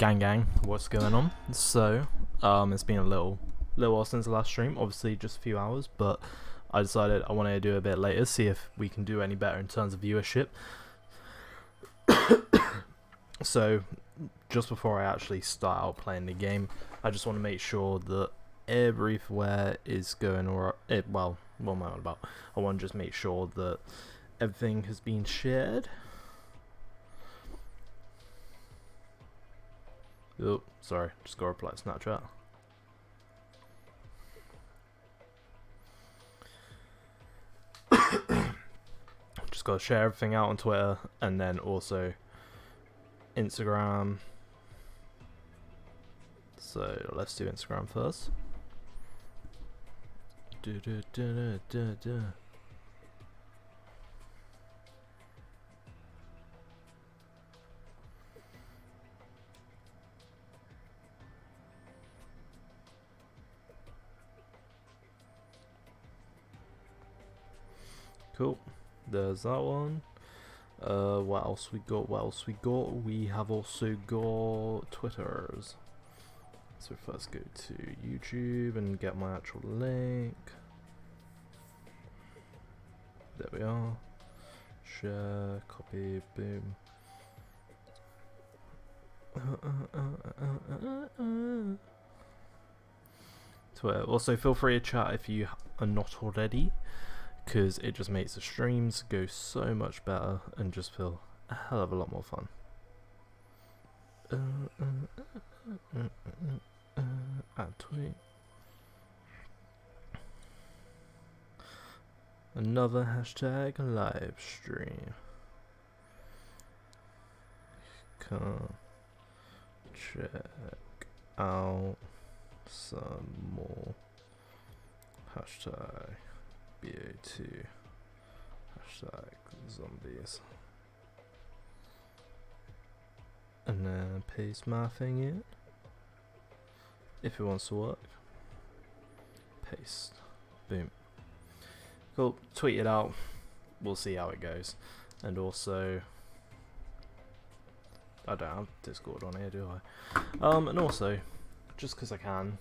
Gang, what's going on? So, it's been a little while since the last stream, obviously just a few hours, but I decided I wanted to do it a bit later, see if we can do any better in terms of viewership. So, just before I actually start out playing the game, I just want to make sure that everywhere is going alright. Well, what am I on about? I want to just make sure that everything has been shared. Oh, sorry, just got to reply to Snapchat. Just got to share everything out on Twitter and then also Instagram. So let's do Instagram first. Cool, there's that one. What else we got? We have also got Twitters. So first go to YouTube and get my actual link. There we are. Share, copy, boom. Twitter. Also feel free to chat if you are not already, because it just makes the streams go so much better and just feel a hell of a lot more fun. Add tweet. Another hashtag live stream. Come check out some more hashtag BA2 hashtag zombies. And then paste my thing in. If it wants to work. Paste. Boom. Cool. Tweet it out. We'll see how it goes. And also, I don't have Discord on here, do I? And also, just because I can.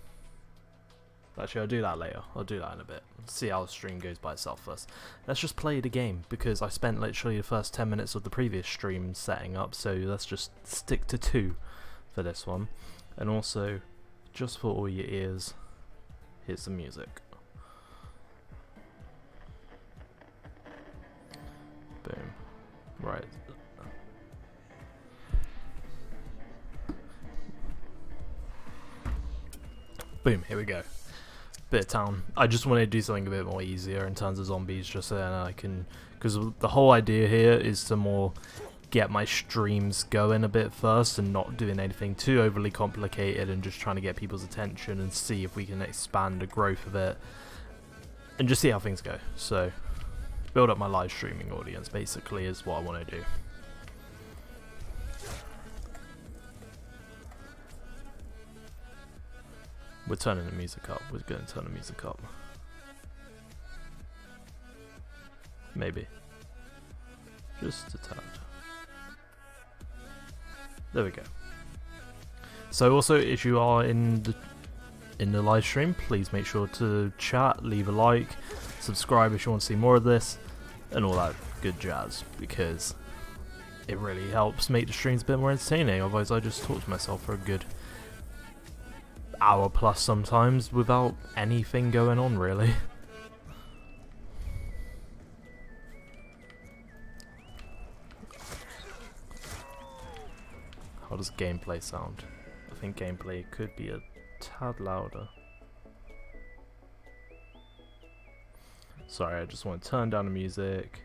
Actually, I'll do that later. I'll do that in a bit. See how the stream goes by itself first. Let's just play the game, because I spent literally the first 10 minutes of the previous stream setting up, so let's just stick to 2 for this one. And also, just for all your ears, here's the music. Boom. Right. Boom, here we go. Bit of town. I just wanted to do something a bit more easier in terms of zombies, just so that I can, because the whole idea here is to more get my streams going a bit first and not doing anything too overly complicated and just trying to get people's attention and see if we can expand the growth of it and just see how things go. So build up my live streaming audience basically is what I want to do. We're turning the music up. We're going to turn the music up. Maybe. Just a tad. There we go. So also, if you are in the live stream, please make sure to chat, leave a like, subscribe if you want to see more of this, and all that good jazz, because it really helps make the streams a bit more entertaining. Otherwise, I just talk to myself for a good hour plus sometimes without anything going on really. How does gameplay sound? I think gameplay could be a tad louder. Sorry, I just want to turn down the music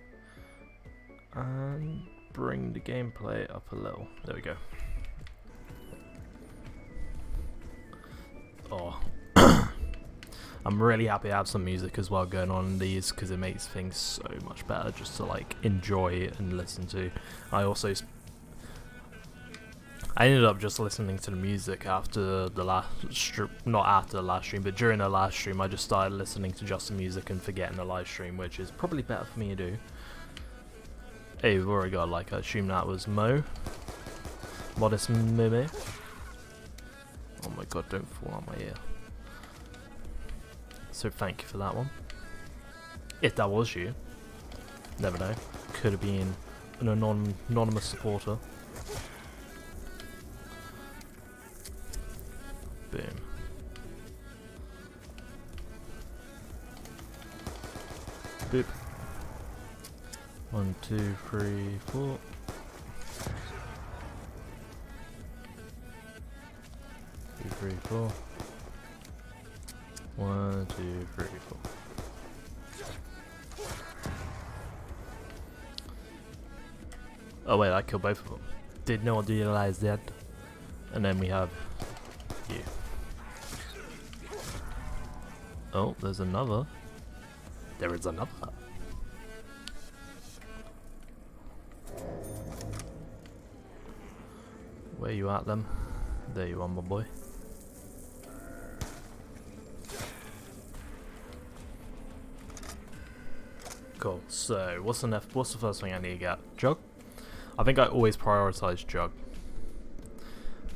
and bring the gameplay up a little. There we go. Oh, I'm really happy to have some music as well going on in these, because it makes things so much better just to like enjoy and listen to. I ended up just listening to the music after the last not after the last stream, but during the last stream I just started listening to just the music and forgetting the live stream, which is probably better for me to do. Hey, we've already got, like, I assume that was Mo. Modest Mimi. Oh my god, don't fall on my ear. So thank you for that one. If that was you. Never know. Could have been an anonymous supporter. Boom. Boop. 1, 2, 3, 4. 2, 3, 4. 1, 2, 3, 4. Oh wait, I killed both of them. Did not realize that. And then we have you. Oh, there's another. There is another. Where you at, them? There you are, my boy. Cool. So, what's the first thing I need to get? Jug? I think I always prioritize Jug.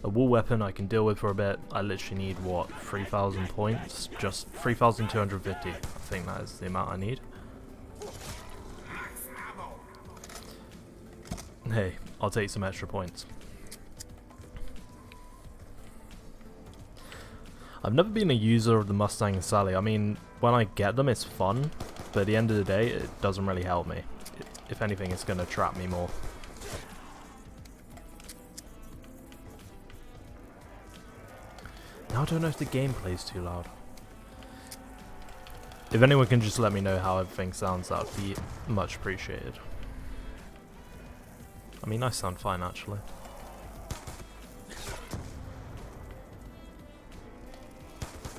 A wall weapon I can deal with for a bit. I literally need, what, 3,000 points? Just 3,250. I think that is the amount I need. Hey, I'll take some extra points. I've never been a user of the Mustang and Sally. I mean, when I get them, it's fun. But at the end of the day, it doesn't really help me. If anything, it's going to trap me more. Now I don't know if the gameplay is too loud. If anyone can just let me know how everything sounds, that would be much appreciated. I mean, I sound fine actually.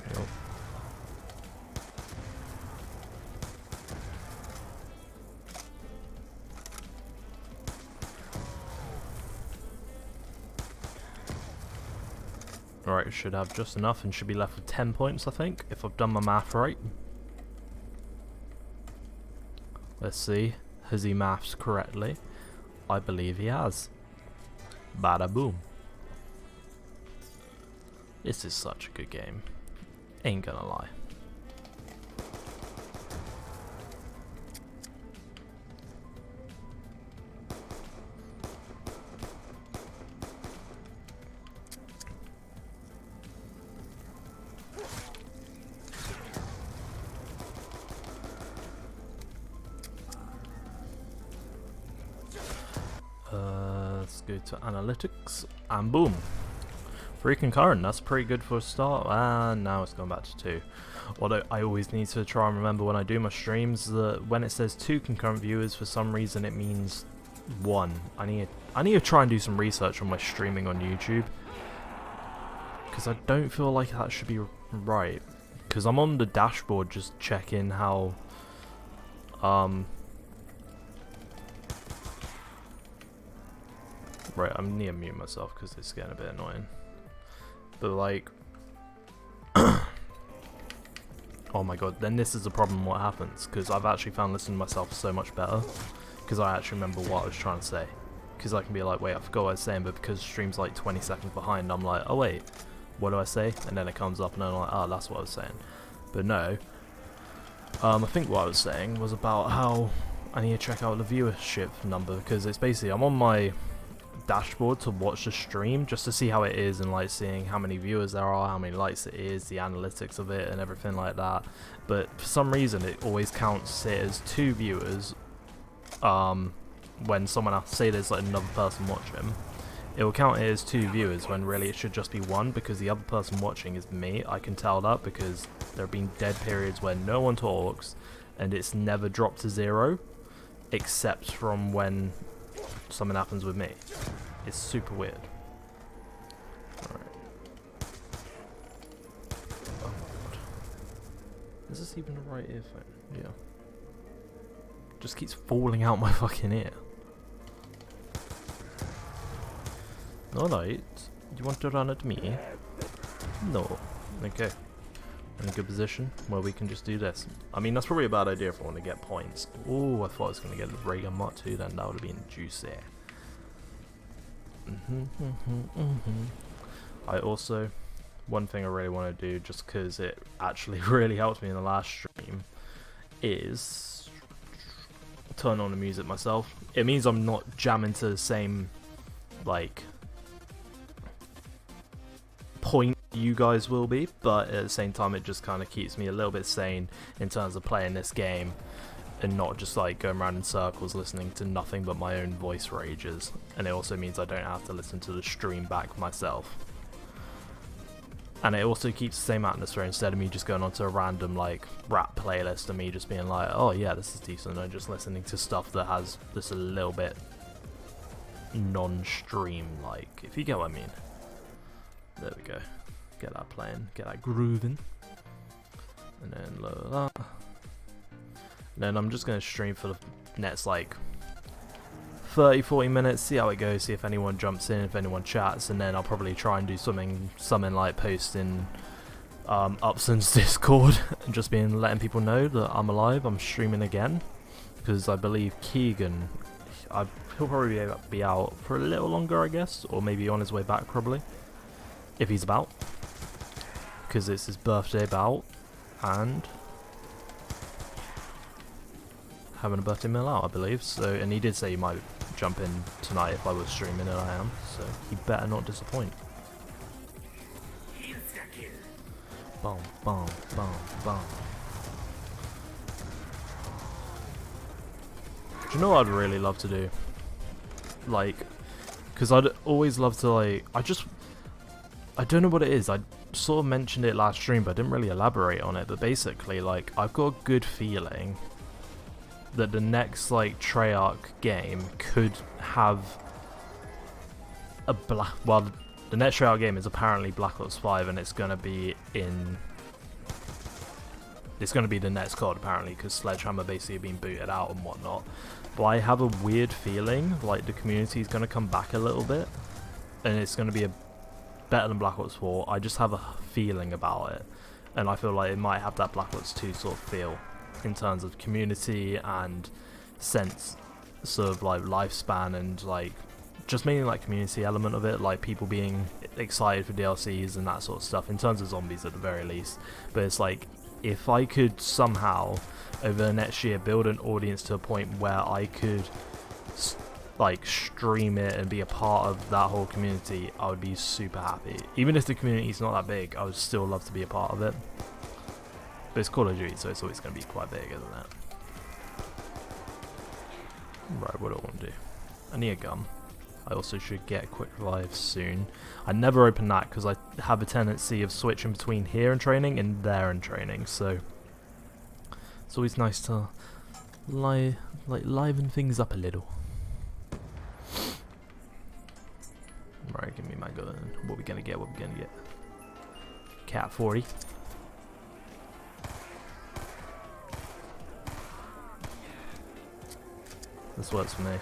Yep. Alright, should have just enough and should be left with 10 points, I think, if I've done my math right. Let's see. Has he maths correctly? I believe he has. Bada boom. This is such a good game. Ain't gonna lie. Let's go to analytics, and boom. 3 concurrent, that's pretty good for a start, and now it's gone back to 2. Although I always need to try and remember when I do my streams that when it says 2 concurrent viewers, for some reason it means 1. I need to try and do some research on my streaming on YouTube, because I don't feel like that should be right. Because I'm on the dashboard just checking how right, I need to mute myself because it's getting a bit annoying. But like, oh my god, then this is the problem what happens, because I've actually found listening to myself so much better, because I actually remember what I was trying to say. Because I can be like, wait, I forgot what I was saying, but because the stream's like 20 seconds behind, I'm like, oh wait, what do I say? And then it comes up and I'm like, oh, that's what I was saying. But no, I think what I was saying was about how I need to check out the viewership number, because it's basically, I'm on my dashboard to watch the stream just to see how it is and like seeing how many viewers there are, how many likes it is, the analytics of it and everything like that. But for some reason it always counts it as 2 viewers when someone else, say there's like another person watching, it will count it as 2 viewers when really it should just be 1, because the other person watching is me. I can tell that because there have been dead periods where no one talks and it's never dropped to 0 except from when something happens with me. It's super weird. Alright. Oh my god. Is this even the right earphone? Yeah. Just keeps falling out my fucking ear. Alright. You want to run at me? No. Okay. In a good position where we can just do this. I mean, that's probably a bad idea if I want to get points. Oh, I thought I was going to get the ray gun Mark 2 then. That would have been juicy. I also one thing I really want to do, just because it actually really helped me in the last stream, is turn on the music myself. It means I'm not jamming to the same, like, point you guys will be, but at the same time it just kind of keeps me a little bit sane in terms of playing this game and not just like going around in circles listening to nothing but my own voice rages. And it also means I don't have to listen to the stream back myself. And it also keeps the same atmosphere instead of me just going onto a random like rap playlist and me just being like, oh yeah, this is decent, and just listening to stuff that has this a little bit non-stream like, if you get what I mean. There we go. Get that playing, get that grooving. And then lower that. And then I'm just going to stream for the next like 30-40 minutes, see how it goes, see if anyone jumps in, if anyone chats, and then I'll probably try and do something like posting Upson's Discord and just letting people know that I'm alive, I'm streaming again, because I believe Keegan, he'll probably be out for a little longer, I guess, or maybe on his way back probably, if he's about, because it's his birthday about, and having a birthday meal out, I believe. So, and he did say he might jump in tonight if I was streaming, and I am. So he better not disappoint. Boom, boom, boom, boom. Do you know what I'd really love to do? Like, because I'd always love to like, I don't know what it is. I sort of mentioned it last stream, but I didn't really elaborate on it. But basically, like, I've got a good feeling that the next like Treyarch game could have a the next Treyarch game is apparently Black Ops 5, and it's gonna be the next COD apparently, because Sledgehammer basically been booted out and whatnot. But I have a weird feeling like the community is gonna come back a little bit, and it's gonna be better than Black Ops 4. I just have a feeling about it, and I feel like it might have that Black Ops 2 sort of feel in terms of community and sense, sort of like lifespan, and like just mainly like community element of it, like people being excited for DLCs and that sort of stuff, in terms of zombies at the very least. But it's like, if I could somehow over the next year build an audience to a point where I could like stream it and be a part of that whole community, I would be super happy. Even if the community is not that big, I would still love to be a part of it. But it's Call of Duty, so it's always going to be quite big, isn't it? Right, what do I want to do? I need a gun. I also should get a quick revive soon. I never open that because I have a tendency of switching between here and training and there and training, so it's always nice to liven things up a little. Right, give me my gun. What we gonna get? What we gonna get? Cat 40. This works for me.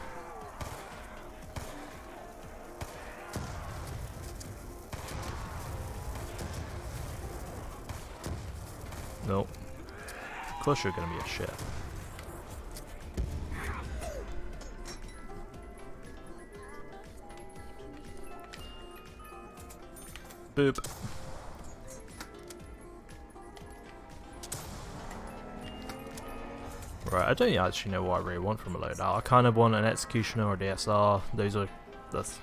Nope. Of course you're gonna be a shit. Boop. Right, I don't actually know what I really want from a loadout. I kind of want an Executioner or DSR. That's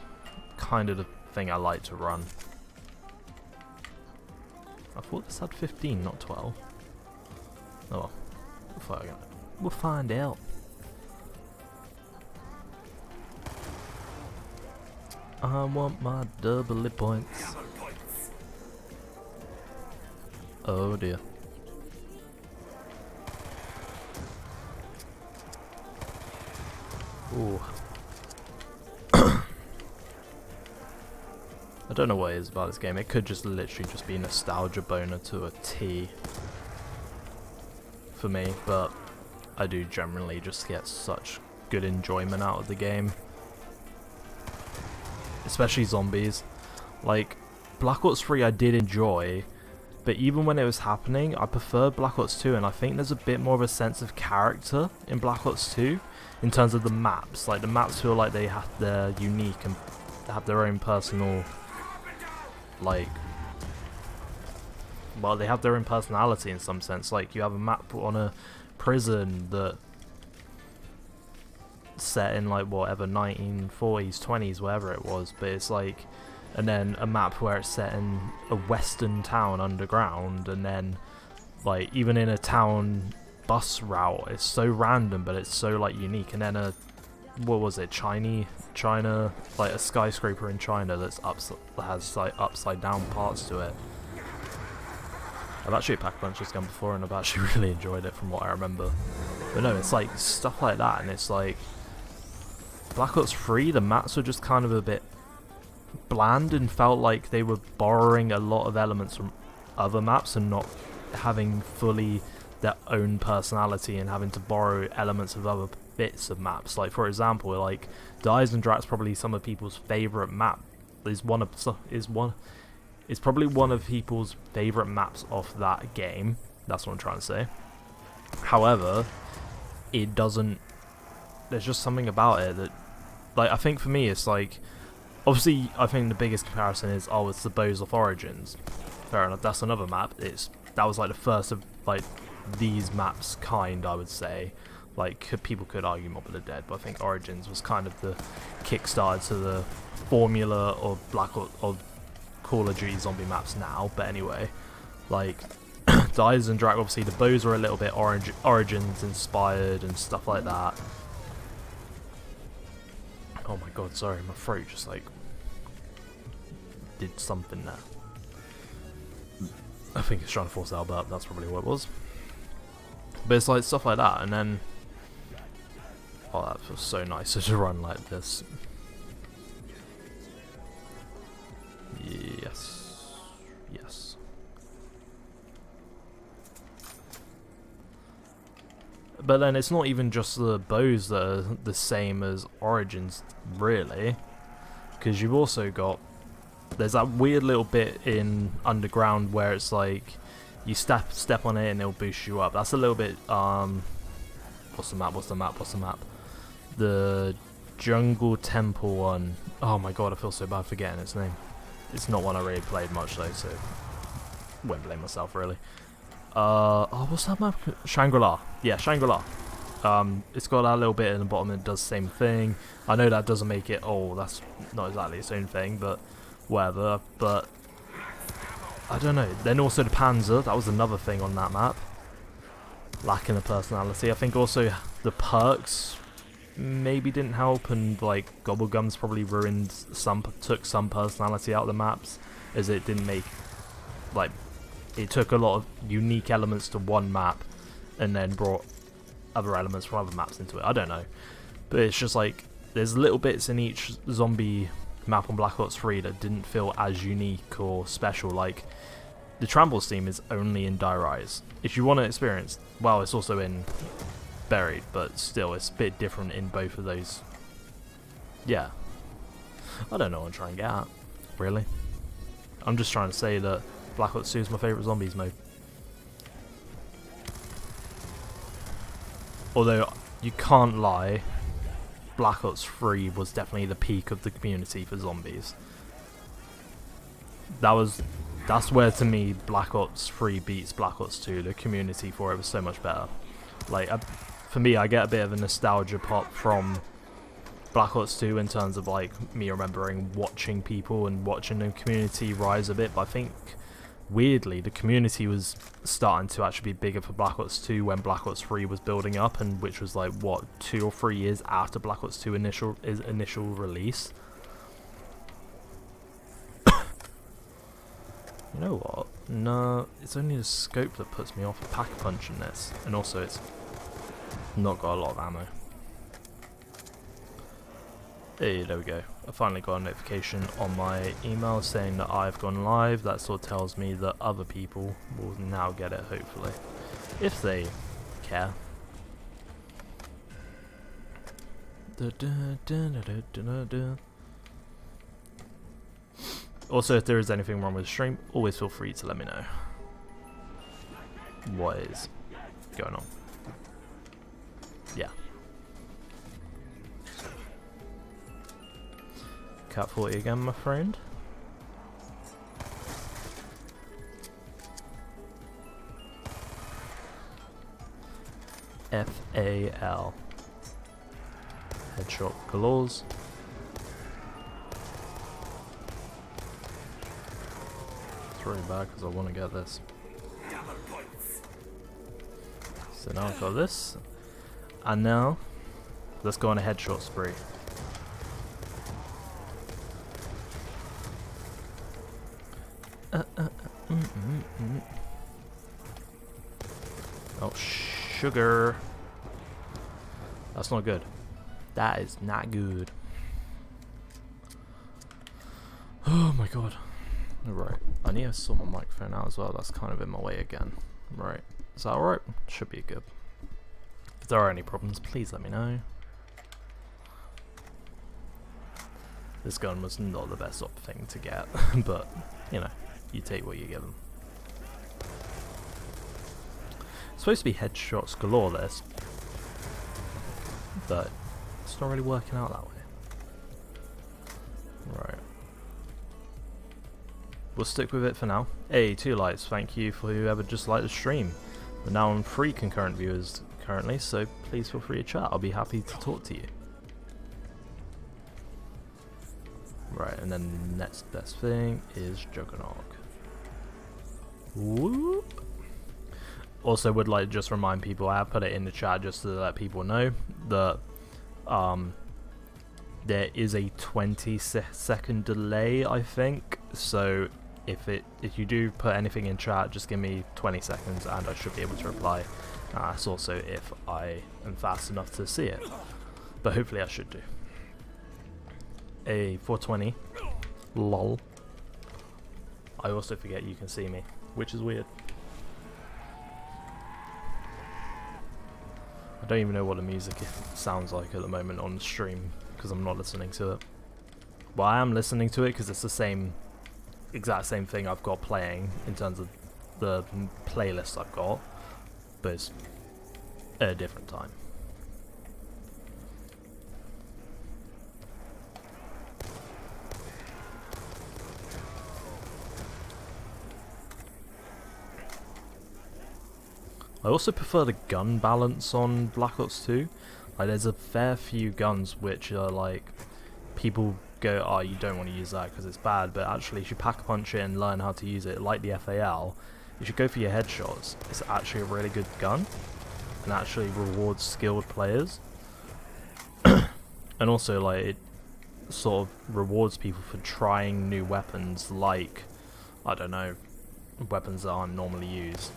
kind of the thing I like to run. I thought this had 15, not 12. Oh, we'll find out. I want my double points. Oh dear. Ooh. I don't know what it is about this game. It could just literally just be nostalgia boner to a T for me, but I do generally just get such good enjoyment out of the game. Especially zombies. Like, Black Ops 3 I did enjoy, but even when it was happening, I preferred Black Ops 2, and I think there's a bit more of a sense of character in Black Ops 2 in terms of the maps. Like, the maps feel like they're unique and have their own personal, like, well, they have their own personality in some sense. Like, you have a map on a prison that set in like whatever 1940s, 20s, whatever it was, but it's like, and then a map where it's set in a western town underground, and then like even in a town bus route, it's so random, but it's so like unique. And then a, what was it, China, like a skyscraper in China that has like upside down parts to it. I've actually packed a bunch of this gun before, and I've actually really enjoyed it from what I remember. But no, it's like stuff like that, and it's like Black Ops 3, the maps were just kind of a bit bland and felt like they were borrowing a lot of elements from other maps and not having fully their own personality, and having to borrow elements of other bits of maps. Like, for example, like the Eisendracht's probably some of people's favorite map. It's probably one of people's favorite maps off that game. That's what I'm trying to say. However, it doesn't, there's just something about it that, like, I think for me it's like, obviously I think the biggest comparison is, oh, it's the Bows of Origins. Fair enough, that's another map. That was like the first of like these maps kind, I would say. Like, people could argue Mob of the Dead, but I think Origins was kind of the kickstarter to the formula of Black Ops or Call of Duty zombie maps now. But anyway, like the Eisendracht, obviously the bows were a little bit Origins inspired and stuff like that. Oh my god, sorry, my throat just like did something there. I think it's trying to force out burp, that's probably what it was. But it's like stuff like that, and then, oh, that feels so nice to run like this. Yes. Yes. But then it's not even just the bows that are the same as Origins, really. Because you've also got, there's that weird little bit in Underground where it's like, you step on it and it'll boost you up. That's a little bit, what's the map? The Jungle Temple one. Oh my god, I feel so bad forgetting its name. It's not one I really played much though, so won't blame myself really. Oh, what's that map? Shangri-La. Yeah, Shangri-La. It's got that little bit in the bottom and it does the same thing. I know that doesn't make it, oh, that's not exactly the same thing, but whatever. But I don't know. Then also the Panzer, that was another thing on that map. Lacking a personality. I think also the perks maybe didn't help, and like Gobblegums probably ruined took some personality out of the maps, as it didn't make, like, it took a lot of unique elements to one map and then brought other elements from other maps into it. I don't know, but it's just like there's little bits in each zombie map on Black Ops 3 that didn't feel as unique or special. Like the Trambles theme is only in Die Rise. If you want to experience, well, it's also in Buried, but still it's a bit different in both of those. Yeah, I don't know what I'm trying to get at, really. I'm just trying to say that Black Ops 2 is my favourite zombies mode. Although, you can't lie, Black Ops 3 was definitely the peak of the community for zombies. That's where, to me, Black Ops 3 beats Black Ops 2. The community for it was so much better. Like, for me, I get a bit of a nostalgia pop from Black Ops 2 in terms of like me remembering watching people and watching the community rise a bit, but I think weirdly the community was starting to actually be bigger for Black Ops 2 when Black Ops 3 was building up, and which was like what, 2 or 3 years after Black Ops 2 initial release. You know what? No, it's only the scope that puts me off a Pack-a-Punch in this, and also it's not got a lot of ammo. Hey, there we go. I finally got a notification on my email saying that I've gone live. That sort of tells me that other people will now get it, hopefully, if they care. Also, if there is anything wrong with the stream, always feel free to let me know what is going on. Yeah. Cat 40 again, my friend. F-A-L. Headshot galores. Throw it back because I want to get this. So now I've got this. And now, let's go on a headshot spree. Oh, sugar. That's not good. That is not good. Oh my god. Right. I need to sort my microphone out as well. That's kind of in my way again. Right. Is that alright? Should be good. If there are any problems, please let me know. This gun was not the best thing to get, but, you know, you take what you give them. It's supposed to be headshots galore, this, but it's not really working out that way. Right. We'll stick with it for now. Hey, 2 likes, thank you for whoever just liked the stream. We're now on 3 concurrent viewers currently, so please feel free to chat. I'll be happy to talk to you. Right, and then the next best thing is Juggernog. Whoop. Also would like to just remind people, I have put it in the chat just to let people know that there is a 20-second delay, I think. So if you do put anything in chat, just give me 20 seconds and I should be able to reply. That's also if I am fast enough to see it, but hopefully I should do. A 420. Lol. I also forget you can see me, which is weird. I don't even know what the music sounds like at the moment on the stream because I'm not listening to it. Well, I am listening to it because it's the exact same thing I've got playing in terms of the playlist I've got, but it's at a different time. I also prefer the gun balance on Black Ops 2. Like, there's a fair few guns which are like, people go, oh, you don't want to use that because it's bad, but actually if you pack punch it and learn how to use it, like the FAL, you should go for your headshots. It's actually a really good gun and actually rewards skilled players. And also, like, it sort of rewards people for trying new weapons, like, I don't know, weapons that aren't normally used.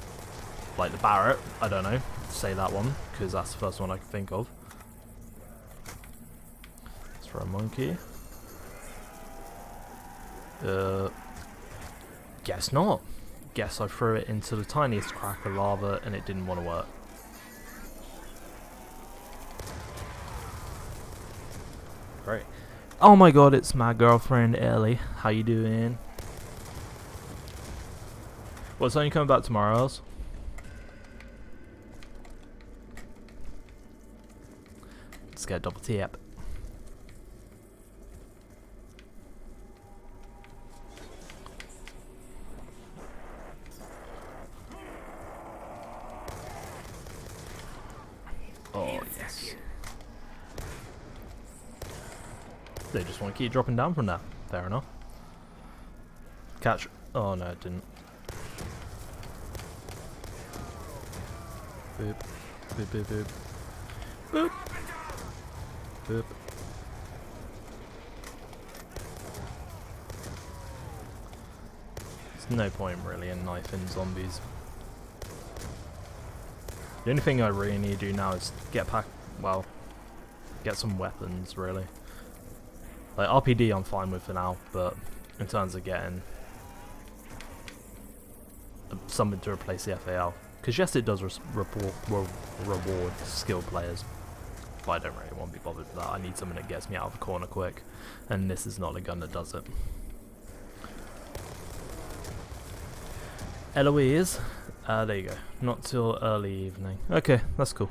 Like the Barrett, I don't know, say that one, because that's the first one I can think of. Let's throw a monkey. Guess not. Guess I threw it into the tiniest crack of lava and it didn't want to work. Great. Oh my god, it's my girlfriend Ellie. How you doing? What's only coming back tomorrow else? Let's get a double tap. Oh yes. They just want to keep dropping down from there. Fair enough. Catch. Oh no, it didn't. Boop. Boop boop boop. Boop. Boop. There's no point really in knifing zombies. The only thing I really need to do now is get some weapons really. Like RPD I'm fine with for now, but in terms of getting something to replace the FAL, because yes it does reward skilled players, but I don't really want to be bothered with that. I need something that gets me out of the corner quick, and this is not a gun that does it. Eloise, there you go. Not till early evening. Okay, that's cool.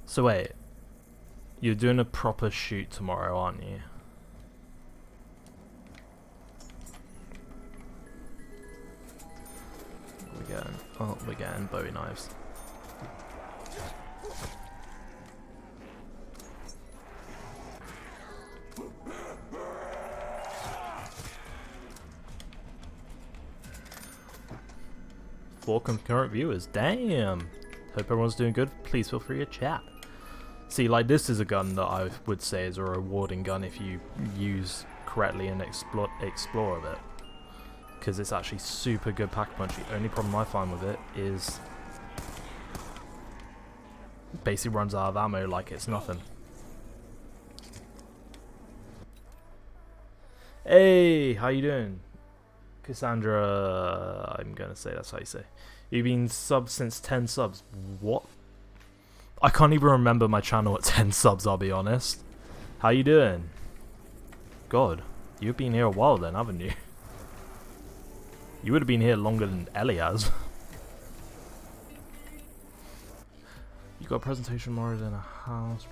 So wait, you're doing a proper shoot tomorrow, aren't you? Oh, we're getting Bowie knives. Four concurrent viewers. Damn. Hope everyone's doing good. Please feel free to chat. See, like, this is a gun that I would say is a rewarding gun if you use correctly and explore a bit. Because it's actually super good pack punch. The only problem I find with it is basically runs out of ammo like it's nothing. Hey, how you doing? Cassandra, I'm gonna say that's how you say. You've been subbed since 10 subs. What? I can't even remember my channel at 10 subs, I'll be honest. How you doing? God, you've been here a while then, haven't you? You would have been here longer than Ellie has. You got a presentation more than a house.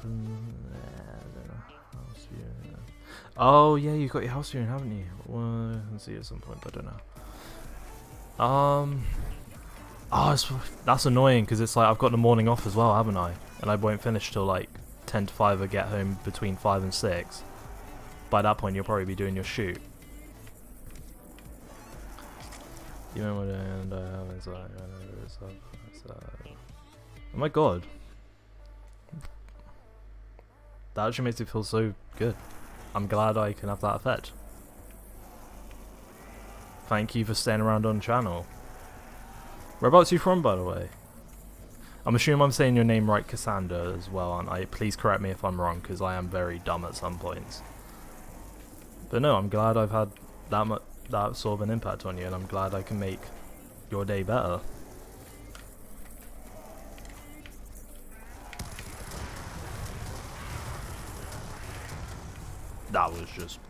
Oh yeah, you got your house viewing, haven't you? Well, I can see at some point, but I don't know. Oh, that's annoying because it's like I've got the morning off as well, haven't I? And I won't finish till like 10 to 5 or get home between 5 and 6. By that point, you'll probably be doing your shoot. You know what? And oh my god, that actually makes me feel so good. I'm glad I can have that effect. Thank you for staying around on the channel. Whereabouts are you from, by the way? I'm assuming I'm saying your name right, Cassandra, as well, aren't I? Please correct me if I'm wrong, because I am very dumb at some points. But no, I'm glad I've had that sort of an impact on you, and I'm glad I can make your day better. That was just...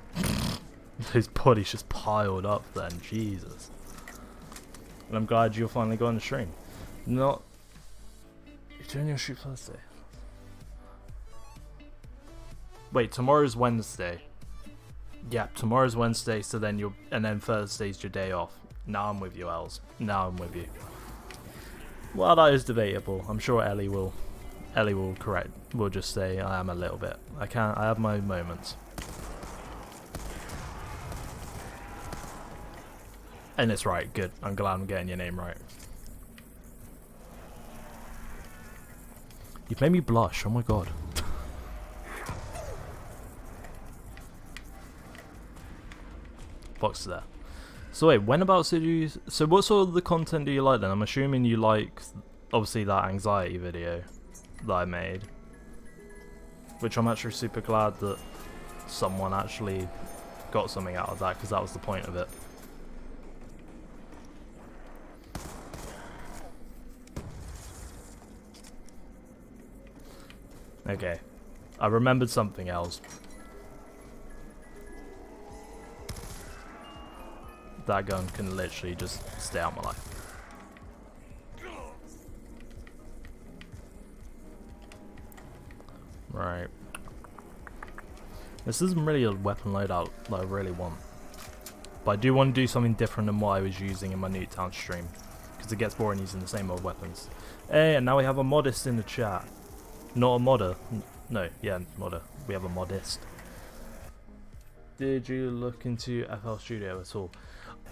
his body's just piled up then, Jesus. And I'm glad you're finally going to stream. Not... You're doing your shoot Thursday. Wait, tomorrow's Wednesday. Yeah, tomorrow's Wednesday, so then you're... And then Thursday's your day off. Now I'm with you, Els. Now I'm with you. Well, that is debatable. I'm sure Ellie will correct... will just say I am a little bit. I have my moments. And it's right, good. I'm glad I'm getting your name right. You've made me blush, oh my god. Box there. So wait, whenabouts did you... So what sort of the content do you like then? I'm assuming you like, obviously, that anxiety video that I made. Which I'm actually super glad that someone actually got something out of that, because that was the point of it. Okay, I remembered something else. That gun can literally just stay out my life. Right. This isn't really a weapon loadout that I really want. But I do want to do something different than what I was using in my Nuketown stream. Because it gets boring using the same old weapons. Hey, and now we have a modist in the chat. Not a modder. No, yeah, modder. We have a modist. Did you look into FL Studio at all?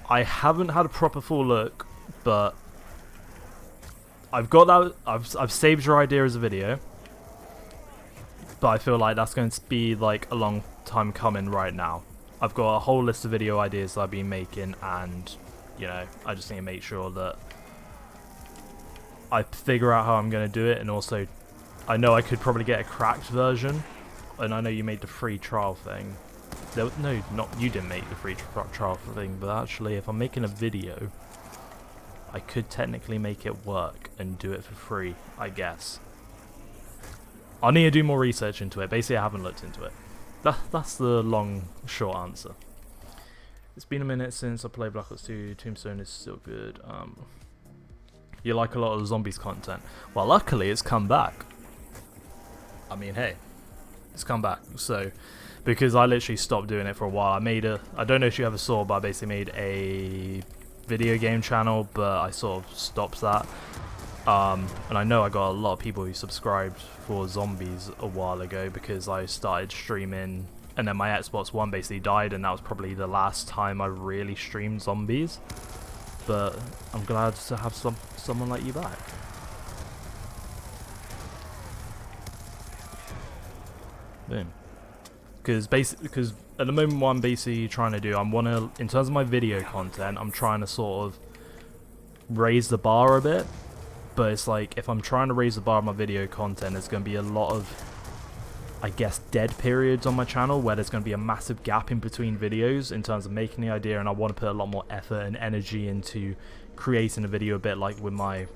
I haven't had a proper full look, but I've got that. I've saved your idea as a video, but I feel like that's going to be like a long time coming right now. I've got a whole list of video ideas that I've been making, and you know, I just need to make sure that I figure out how I'm going to do it, and also I know I could probably get a cracked version, and I know you made the free trial thing. No, not you didn't make the free trial thing, but actually if I'm making a video, I could technically make it work and do it for free, I guess. I need to do more research into it. Basically, I haven't looked into it. That's the long, short answer. It's been a minute since I played Black Ops 2. Tombstone is still good. You like a lot of the zombies content. Well, luckily, it's come back. I mean, hey, it's come back. So, because I literally stopped doing it for a while, I don't know if you ever saw, but I basically made a video game channel, but I sort of stopped that. And I know I got a lot of people who subscribed for Zombies a while ago because I started streaming, and then my Xbox One basically died, and that was probably the last time I really streamed Zombies. But I'm glad to have someone like you back. Boom. Because at the moment what I'm basically trying to do, in terms of my video content, I'm trying to sort of raise the bar a bit. But it's like, if I'm trying to raise the bar of my video content, there's going to be a lot of, I guess, dead periods on my channel where there's going to be a massive gap in between videos in terms of making the idea, and I want to put a lot more effort and energy into creating a video a bit like with my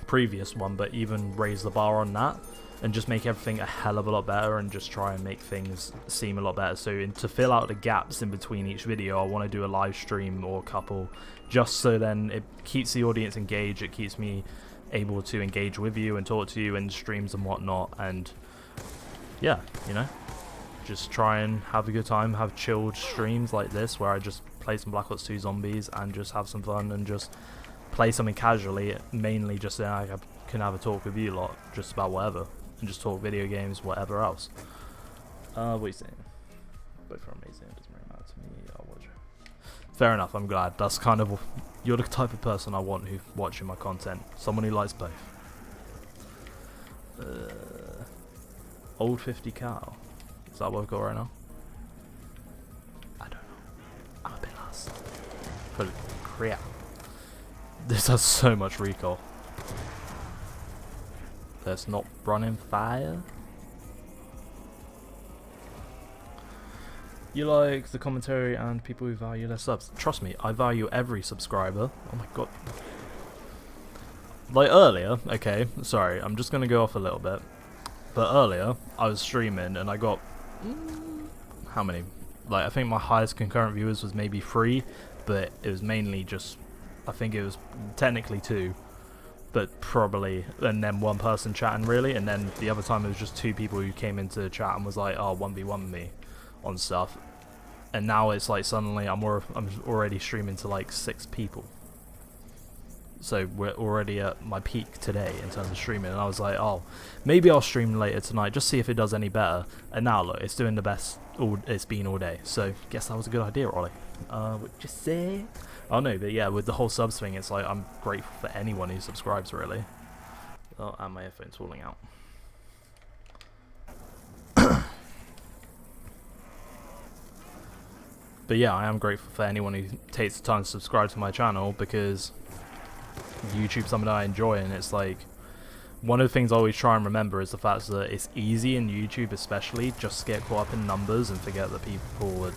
previous one, but even raise the bar on that and just make everything a hell of a lot better and just try and make things seem a lot better. So to fill out the gaps in between each video, I want to do a live stream or a couple, just so then it keeps the audience engaged, it keeps me able to engage with you and talk to you in streams and whatnot, and yeah, you know, just try and have a good time, have chilled streams like this where I just play some Black Ops 2 Zombies and just have some fun and just play something casually, mainly just so I can have a talk with you lot just about whatever, and just talk video games, whatever else. What are you saying? Both are amazing, it doesn't really matter to me, I'll watch it. Fair enough, I'm glad. That's kind of, you're the type of person I want who's watching my content. Someone who likes both. Old 50 cow. Is that what I've got right now? I don't know. I'm a bit lost. Holy crap. This has so much recoil. Let's not run in fire. You like the commentary and people who value their subs. Trust me, I value every subscriber. Oh my god. Like earlier, okay, sorry, I'm just gonna go off a little bit. But earlier, I was streaming and I got, how many? Like, I think my highest concurrent viewers was maybe 3, but it was mainly just, I think it was technically 2. But probably, and then 1 person chatting really, and then the other time it was just 2 people who came into the chat and was like, oh, 1v1 me on stuff. And now it's like suddenly I'm already streaming to like 6 people. So we're already at my peak today in terms of streaming, and I was like, oh, maybe I'll stream later tonight, just see if it does any better. And now look, it's doing the best it's been all day, so guess that was a good idea, Ollie. What you say? Oh no, but yeah, with the whole subs thing, it's like I'm grateful for anyone who subscribes, really. Oh, and my earphone's falling out. But yeah, I am grateful for anyone who takes the time to subscribe to my channel, because YouTube's something that I enjoy, and it's like, one of the things I always try and remember is the fact that it's easy in YouTube especially just to get caught up in numbers and forget that people are,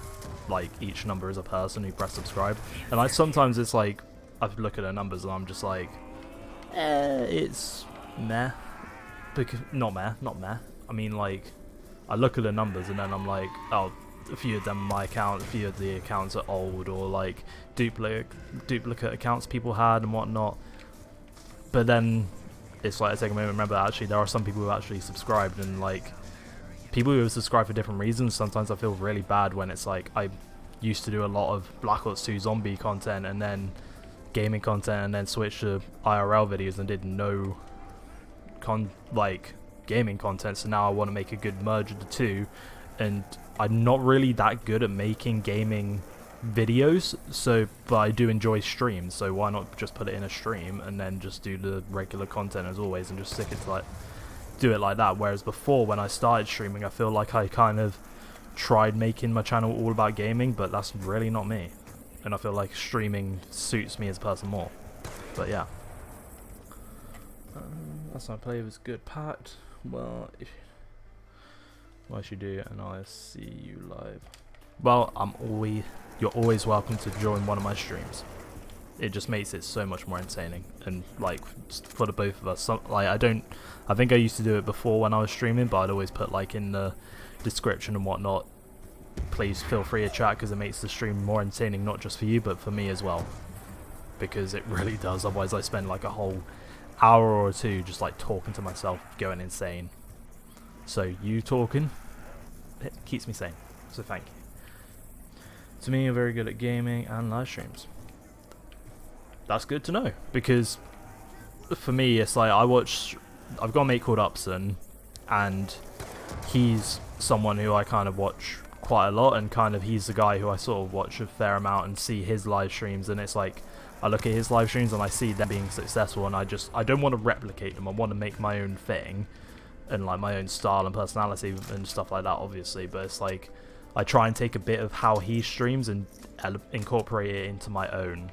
like, each number is a person who press subscribe. And sometimes it's like, I look at the numbers and I'm just like, it's meh. Not meh. I mean, like, I look at the numbers and then I'm like, oh, a few of them are my account, a few of the accounts are old, or like duplicate accounts people had and whatnot. But then it's like I take a moment and remember that actually there are some people who actually subscribed, and like people who have subscribed for different reasons. Sometimes I feel really bad when it's like I used to do a lot of Black Ops 2 zombie content and then gaming content, and then switched to IRL videos and did no gaming content. So now I want to make a good merge of the two, and I'm not really that good at making gaming videos, but I do enjoy streams, so why not just put it in a stream and then just do the regular content as always and just do it like that. Whereas before, when I started streaming, I feel like I kind of tried making my channel all about gaming, but that's really not me, and I feel like streaming suits me as a person more. But yeah, last time I played was good. Packed. Well, why should you do it and I'll see you live? Well, you're always welcome to join one of my streams. It just makes it so much more entertaining, and like for the both of us. I think I used to do it before when I was streaming, but I'd always put like in the description and whatnot, please feel free to chat, because it makes the stream more entertaining, not just for you but for me as well, because it really does. Otherwise I spend like a whole hour or 2 just like talking to myself, going insane. So you talking, it keeps me sane, so thank you. To me, you're very good at gaming and live streams. that's good to know, because for me it's like I've got a mate called Upson, and he's someone who I kind of watch quite a lot, and kind of he's the guy who I sort of watch a fair amount and see his live streams, and it's like I look at his live streams and I see them being successful, and I don't want to replicate them. I want to make my own thing and like my own style and personality and stuff like that, obviously, but it's like I try and take a bit of how he streams and incorporate it into my own,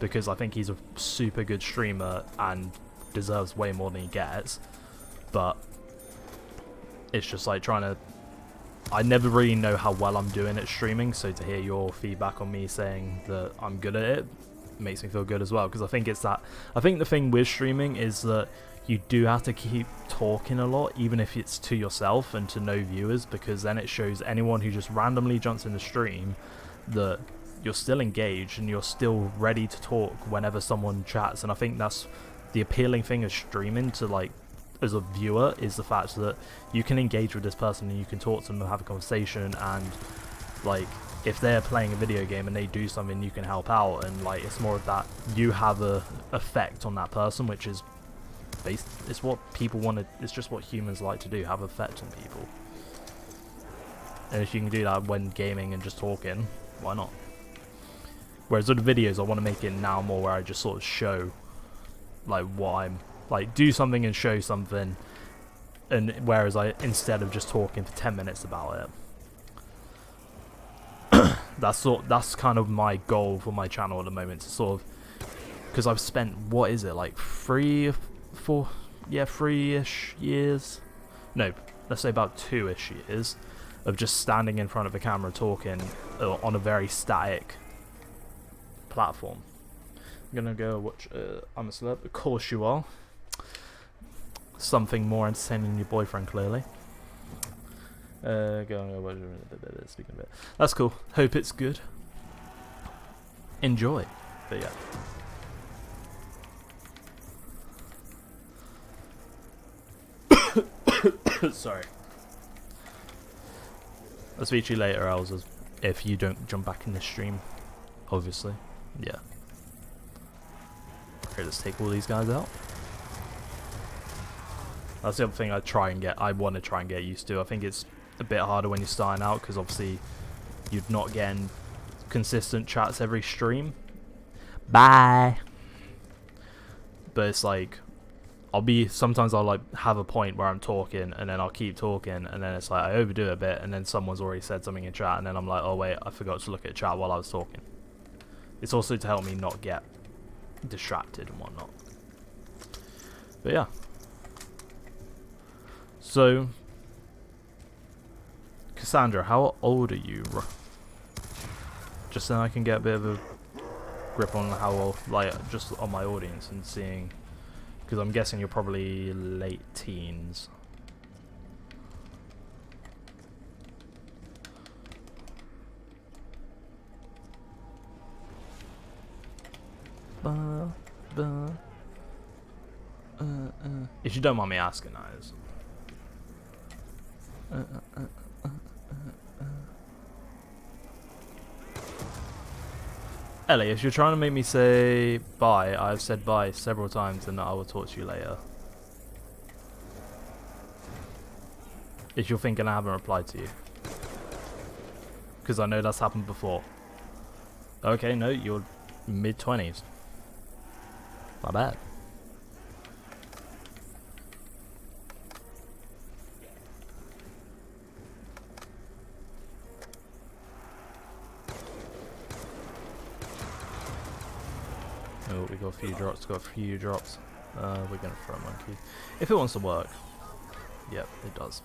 because I think he's a super good streamer and deserves way more than he gets. But it's just like I never really know how well I'm doing at streaming, so to hear your feedback on me saying that I'm good at it makes me feel good as well, because I think the thing with streaming is that you do have to keep talking a lot, even if it's to yourself and to no viewers, because then it shows anyone who just randomly jumps in the stream that you're still engaged and you're still ready to talk whenever someone chats. And I think that's the appealing thing of streaming to, like, as a viewer, is the fact that you can engage with this person and you can talk to them and have a conversation, and like if they're playing a video game and they do something, you can help out, and like it's more of that you have a effect on that person, which is it's what people want to, it's just what humans like to do, have effect on people. And if you can do that when gaming and just talking, why not? Whereas with the videos, I want to make it now more where I just sort of show like what I'm like, do something and show something, and whereas instead of just talking for 10 minutes about it. That's kind of my goal for my channel at the moment, to sort of, because I've spent, what is it, like 3-ish years, no, let's say about 2-ish years of just standing in front of a camera talking on a very static platform. I'm gonna go watch I'm a Celeb. Of course you are. Something more entertaining than your boyfriend, clearly. Speaking of it, that's cool. Hope it's good. Enjoy. But yeah. Sorry. I'll speak to you later, Elsa, if you don't jump back in the stream, obviously. Yeah. Okay, let's take all these guys out. That's the other thing I want to try and get used to. I think it's a bit harder when you're starting out, because obviously you're not getting consistent chats every stream. Bye. But it's like, sometimes I'll like have a point where I'm talking, and then I'll keep talking, and then it's like I overdo it a bit, and then someone's already said something in chat, and then I'm like, oh wait, I forgot to look at chat while I was talking. It's also to help me not get distracted and whatnot. But yeah. So, Cassandra, how old are you? Just so I can get a bit of a grip on how old, like, just on my audience and seeing, because I'm guessing you're probably late teens. If you don't mind me asking, that is. Ellie, if you're trying to make me say bye, I've said bye several times, and I will talk to you later. If you're thinking I haven't replied to you, because I know that's happened before. Okay, no, you're mid-20s. Not bad. Oh, we got a few drops, we're gonna throw a monkey. If it wants to work. Yep, it does.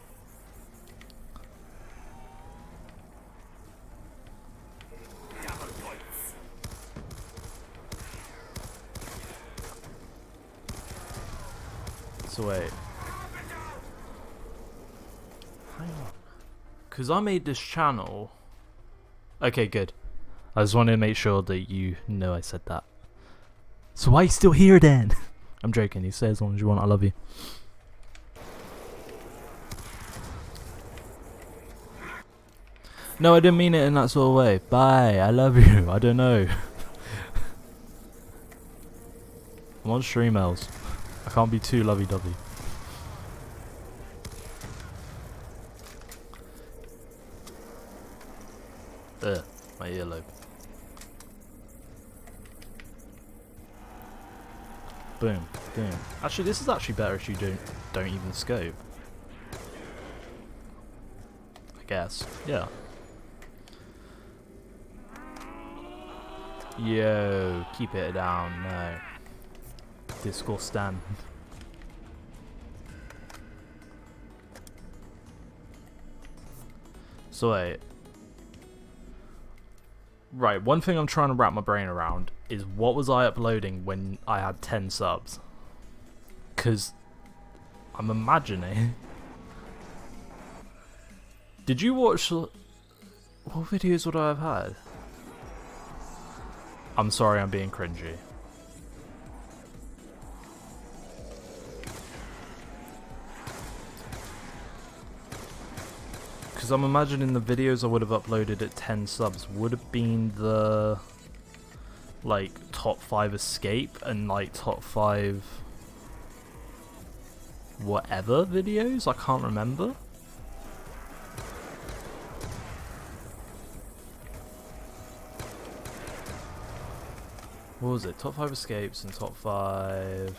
So wait. Hang on. Because I made this channel. Okay, good. I just wanted to make sure that you know I said that. So why are you still here then? I'm joking, you say as long as you want, I love you. No, I didn't mean it in that sort of way. Bye, I love you, I don't know. I'm on stream, Els. I can't be too lovey-dovey. Ugh, my earlobe. Boom, boom. Actually, this is actually better if you don't even scope. I guess. Yeah. Yo, keep it down. No. Discourse stand. So wait. Right, one thing I'm trying to wrap my brain around is what was I uploading when I had 10 subs? Because I'm imagining. Did you watch... What videos would I have had? I'm sorry, I'm being cringy. Because I'm imagining the videos I would have uploaded at 10 subs would have been the like top 5 escape and like top 5 whatever videos. I can't remember. What was it? Top 5 escapes and top 5...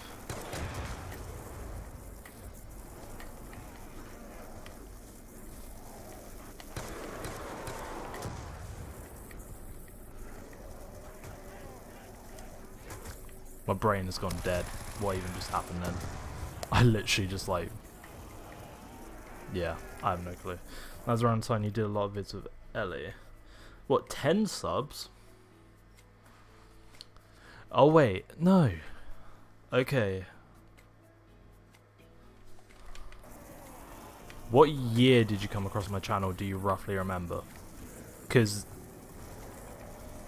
My brain has gone dead. What even just happened then? I literally just like... Yeah, I have no clue. That was around the time you did a lot of vids with Ellie. What, 10 subs? Oh wait, no. Okay. What year did you come across my channel, do you roughly remember? Because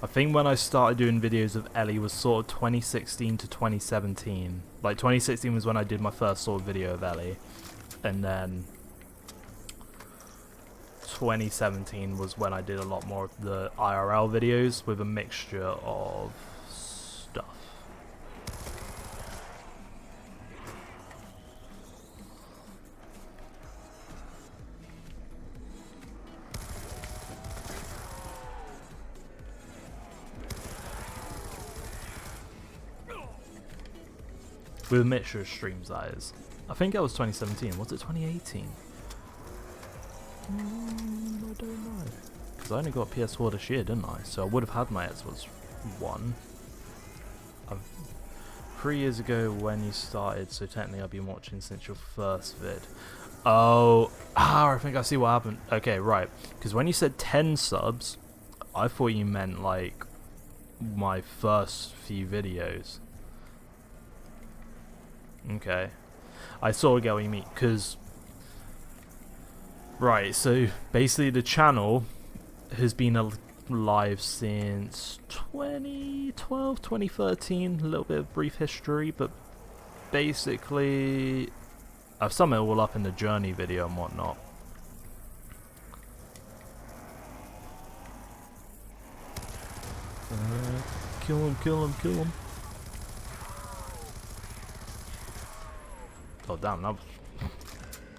I think when I started doing videos of Ellie was sort of 2016 to 2017. Like 2016 was when I did my first sort of video of Ellie. And then 2017 was when I did a lot more of the IRL videos with a mixture of stuff. With a mixture of streams, that is. I think that was 2017. Was it 2018? I don't know. Because I only got PS4 this year, didn't I? So I would have had my Xbox One. 3 years ago when you started, so technically I've been watching since your first vid. Oh, I think I see what happened. Okay, right. Because when you said 10 subs, I thought you meant like my first few videos. Okay. I sort of get what you mean, because... Right, so basically the channel has been alive since 2012, 2013, a little bit of brief history, but basically I've summed it all up in the journey video and whatnot. Kill him, kill him, kill him. Oh damn,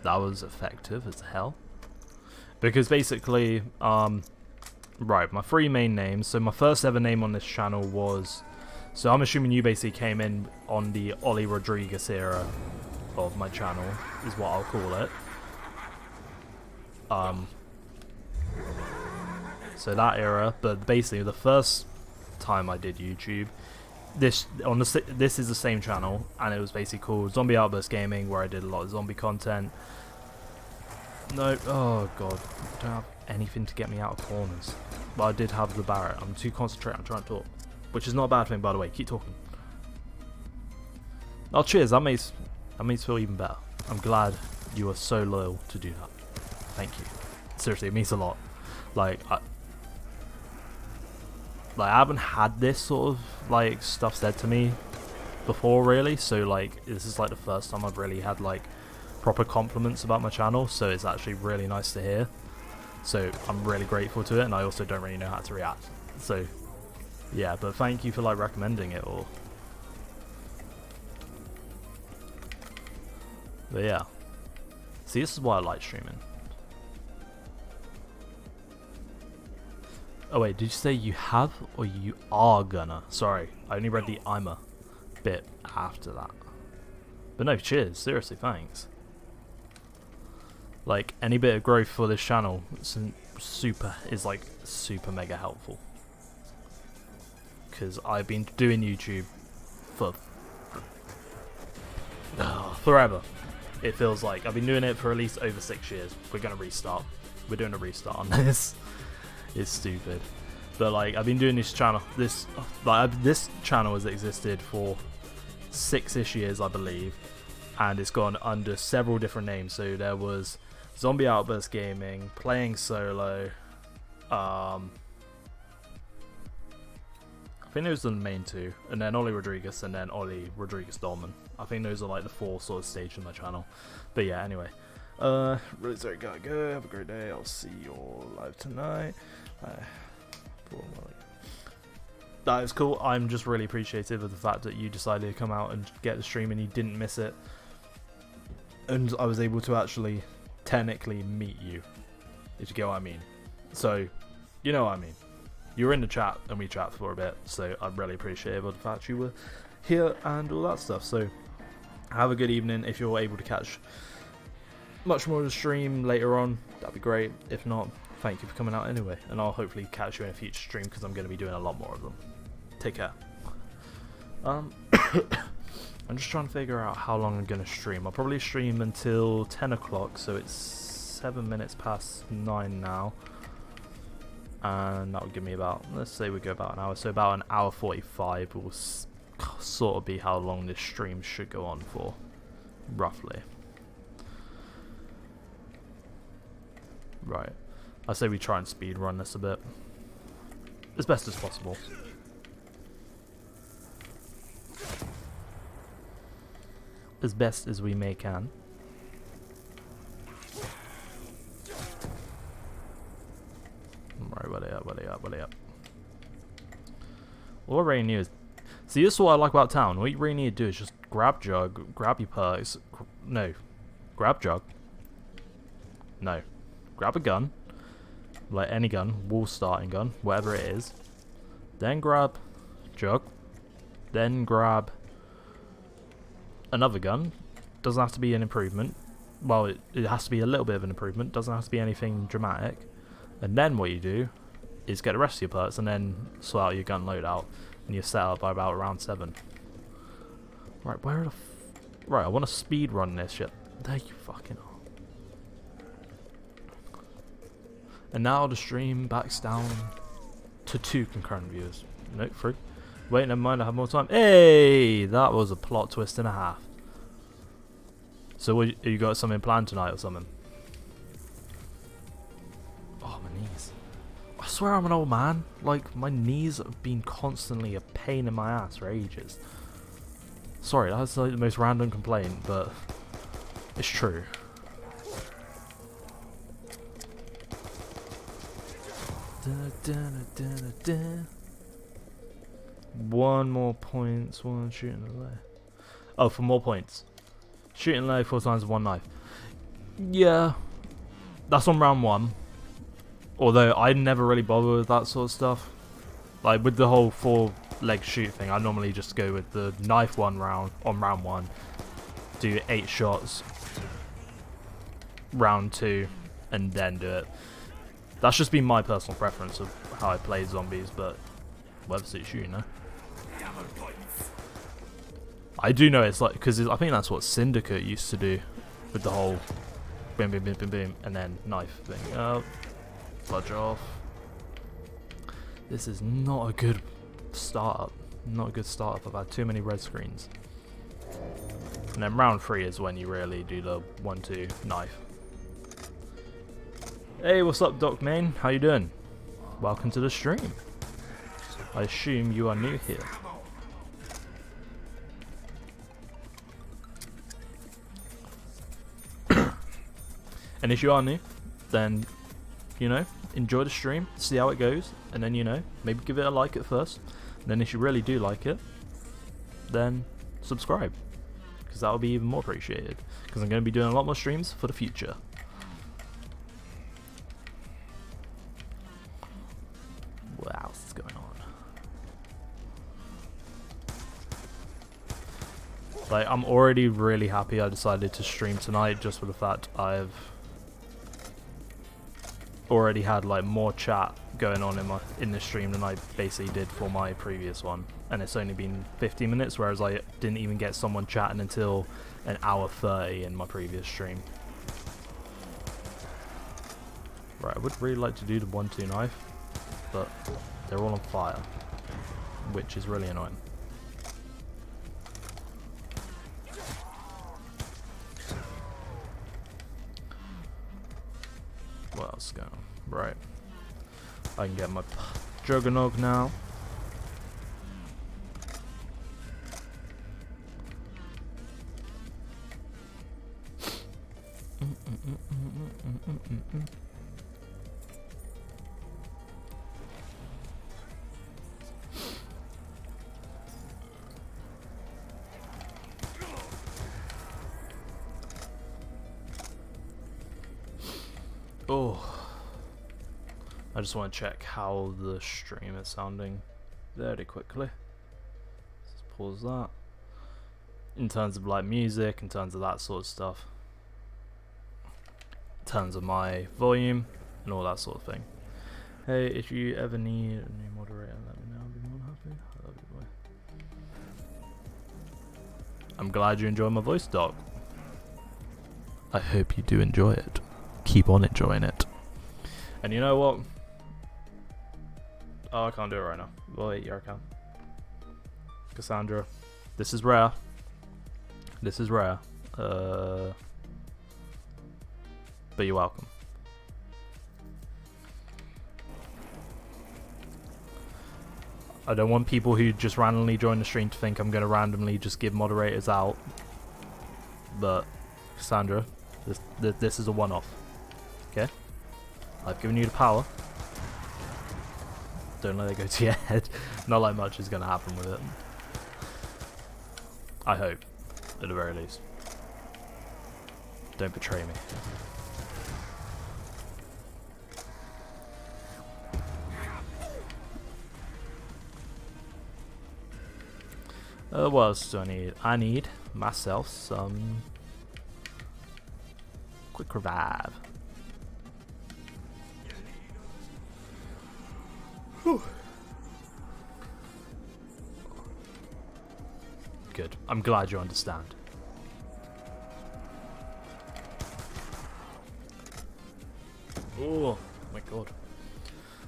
that was effective as hell. Because basically, right, my 3 main names. So my first ever name on this channel was... So I'm assuming you basically came in on the Ollie Rodriguez era of my channel, is what I'll call it. So that era, but basically the first time I did YouTube, this is the same channel, and it was basically called Zombie Outburst Gaming, where I did a lot of zombie content. No, oh god, I don't have anything to get me out of corners. But I did have the Barrett. I'm too concentrated, I'm trying to talk. Which is not a bad thing, by the way, keep talking. Oh cheers, that makes feel even better. I'm glad you are so loyal to do that. Thank you. Seriously, it means a lot. Like I haven't had this sort of like stuff said to me before really, so like this is like the first time I've really had like proper compliments about my channel, so it's actually really nice to hear. So I'm really grateful to it, and I also don't really know how to react. So yeah, but thank you for like recommending it all. But yeah. See, this is why I like streaming. Oh wait, did you say you have or you are gonna? Sorry, I only read the I'm a bit after that. But no, cheers, seriously, thanks. Like, any bit of growth for this channel is like super mega helpful. Because I've been doing YouTube for forever. It feels like I've been doing it for at least over 6 years. We're gonna restart. We're doing a restart on this. It's stupid, but like I've been doing this channel. This channel has existed for 6-ish years, I believe, and it's gone under several different names. So there was Zombie Outburst Gaming, Playing Solo. I think those are the main two, and then Ollie Rodriguez, and then Ollie Rodriguez Dolman. I think those are like the 4 sort of stages of my channel. But yeah, anyway. Really sorry, gotta go. Have a great day. I'll see you all live tonight. That is cool. I'm just really appreciative of the fact that you decided to come out and get the stream and you didn't miss it. And I was able to actually technically meet you, if you get what I mean. So, you know what I mean. You were in the chat and we chat for a bit, so I'm really appreciative of the fact you were here and all that stuff. So, have a good evening. If you're able to catch much more of the stream later on, that'd be great. If not, thank you for coming out anyway, and I'll hopefully catch you in a future stream because I'm going to be doing a lot more of them. Take care. I'm just trying to figure out how long I'm going to stream. I'll probably stream until 10 o'clock, so it's 7 minutes past 9 now, and that will give me about, let's say we go about an hour, so about an hour 45 will sort of be how long this stream should go on for, roughly. Right, I say we try and speed run this a bit, as best as possible. As best as we may can. Right, buddy up. All I really need is... See, this is what I like about town. What you really need to do is just grab Jug, grab your perks. No. Grab Jug. No. Grab a gun. Like any gun. Wall starting gun. Whatever it is. Then grab Jug. Then grab another gun. Doesn't have to be an improvement. Well, it has to be a little bit of an improvement. Doesn't have to be anything dramatic. And then what you do is get the rest of your perks and then sort out your gun loadout. And you're set up by about round 7. Right, where are the... Right, I want to speed run this shit. There you fucking are. And now the stream backs down to 2 concurrent viewers. Nope, 3. Wait, never mind, I have more time. Hey! That was a plot twist and a half. So what, you got something planned tonight or something? Oh, my knees. I swear I'm an old man. Like, my knees have been constantly a pain in my ass for ages. Sorry, that's like the most random complaint, but it's true. One more points, one shooting away. Oh, for more points. Shooting low 4 times with 1 knife. Yeah, that's on round 1. Although I never really bother with that sort of stuff. Like with the whole 4-leg shoot thing, I normally just go with the knife on round 1. Do 8 shots. Round 2, and then do it. That's just been my personal preference of how I play zombies, but whatever suits you, you know. I do know it's like, because I think that's what Syndicate used to do with the whole boom, boom, boom, boom, boom, and then knife thing. Fudge off. This is not a good startup. Not a good startup. I've had too many red screens. And then round 3 is when you really do the 1-2 knife. Hey, what's up, Doc Main? How you doing? Welcome to the stream. I assume you are new here. And if you are new, then, you know, enjoy the stream, see how it goes, and then, you know, maybe give it a like at first. And then if you really do like it, then subscribe. because that would be even more appreciated, because I'm going to be doing a lot more streams for the future. What else is going on? Like, I'm already really happy I decided to stream tonight, just for the fact I've already had like more chat going on in this stream than I basically did for my previous one, and it's only been 15 minutes, whereas I didn't even get someone chatting until an hour 30 in my previous stream. Right, I would really like to do the 1-2 knife, but they're all on fire, which is really annoying. What else is going on? Right. I can get my Juggernog now. Oh. I just want to check how the stream is sounding very quickly. Let's pause that. In terms of like music, in terms of that sort of stuff. In terms of my volume and all that sort of thing. Hey, if you ever need a new moderator, let me know. I'll be more than happy. I love you, boy. I'm glad you enjoy my voice, Doc. I hope you do enjoy it. Keep on enjoying it. And you know what? Oh, I can't do it right now. Wait, yeah, I can. Cassandra, this is rare. This is rare. But you're welcome. I don't want people who just randomly join the stream to think I'm going to randomly just give moderators out. But, Cassandra, this is a one-off. Okay? I've given you the power. Don't let it go to your head. Not like much is going to happen with it. I hope, at the very least. Don't betray me. What else do I need? I need myself some quick revive. Whew. Good. I'm glad you understand. Oh my god.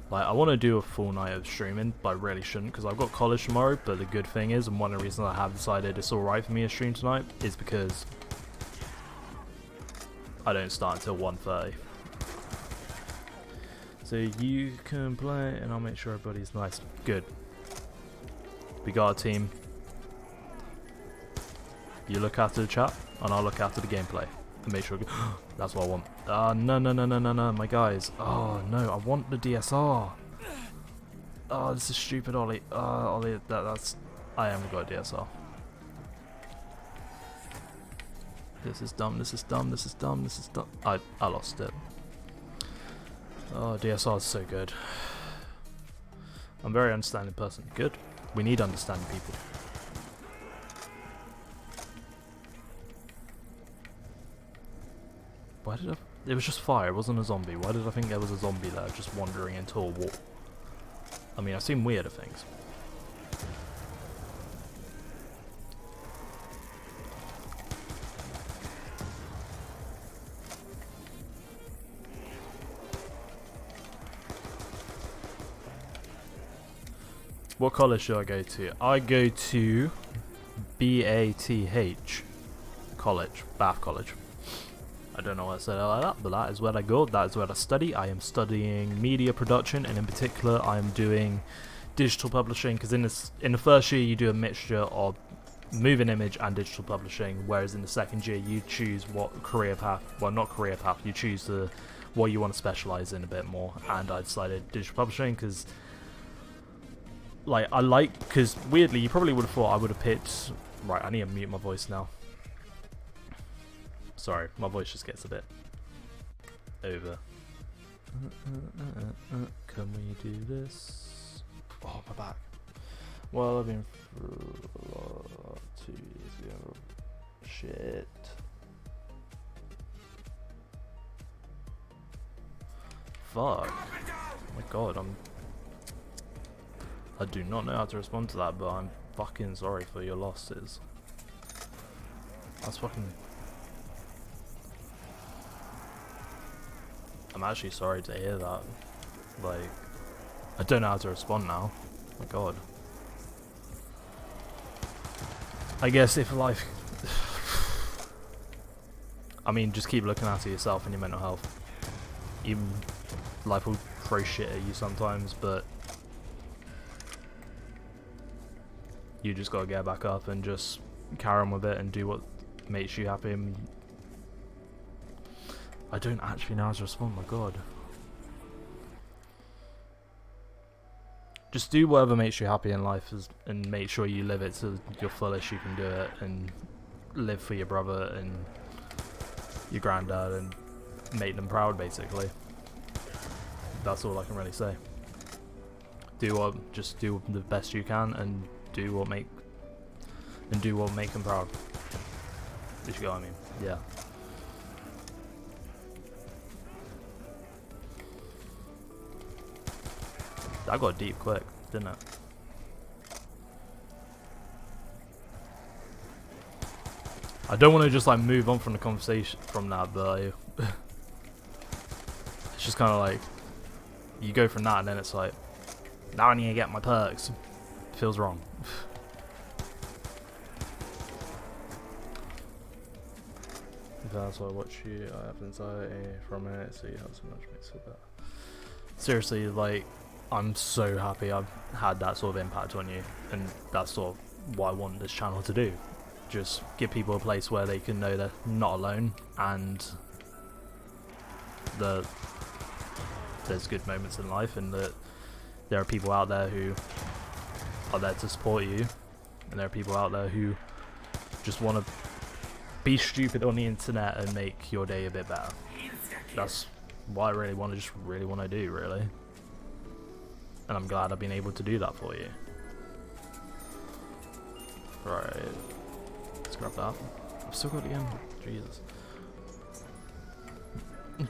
Like, I want to do a full night of streaming, but I really shouldn't because I've got college tomorrow. But the good thing is, and one of the reasons I have decided it's alright for me to stream tonight, is because I don't start until 1:30. So you can play, and I'll make sure everybody's nice. Good. We got a team. You look after the chat, and I'll look after the gameplay. And make sure... That's what I want. No, my guys. Oh, no, I want the DSR. Oh, this is stupid, Ollie. Ollie, that's... I haven't got a DSR. This is dumb, this is dumb, this is dumb, this is dumb. I lost it. Oh, DSR is so good. I'm a very understanding person. Good. We need understanding people. Why did I... It was just fire, it wasn't a zombie. Why did I think there was a zombie there just wandering into a wall? I mean, I've seen weirder things. What college should I go to? I go to BATH College, Bath College. I don't know why I said it like that, but that is where I go, that is where I study. I am studying media production, and in particular I am doing digital publishing, because in the first year you do a mixture of moving image and digital publishing, whereas in the second year you choose what career path, well not career path, you choose what you want to specialise in a bit more, and I decided digital publishing because weirdly you probably would have thought I would have picked, right, I need to mute my voice now. Sorry, my voice just gets a bit over. Can we do this? Oh, my back. Well, I've been through a lot 2 years ago. Shit. Fuck. Oh my god, I do not know how to respond to that, but I'm fucking sorry for your losses. That's fucking... I'm actually sorry to hear that. Like, I don't know how to respond now. Oh my god. I guess if life... I mean, just keep looking after yourself and your mental health. Even life will throw shit at you sometimes, but you just gotta get back up and just carry on with it and do what makes you happy. And I don't actually know how to respond, my god. Just do whatever makes you happy in life and make sure you live it to your fullest you can do it, and live for your brother and your granddad and make them proud, basically. That's all I can really say. Just do the best you can and do what make them proud. If you get what I mean. Yeah. That got deep quick, didn't it? I don't want to just like move on from the conversation from that, but it's just kind of like you go from that and then it's like, now I need to get my perks. Feels wrong. If that's why I watch you, I have anxiety from it, so you have so much mixed with that. Seriously, like, I'm so happy I've had that sort of impact on you, and that's sort of what I want this channel to do. Just give people a place where they can know they're not alone, and there's good moments in life, and that there are people out there who are there to support you, and there are people out there who just want to be stupid on the internet and make your day a bit better. That's what I really want to do, really. And I'm glad I've been able to do that for you. Right. Let's grab that. I've still got it again. Jesus.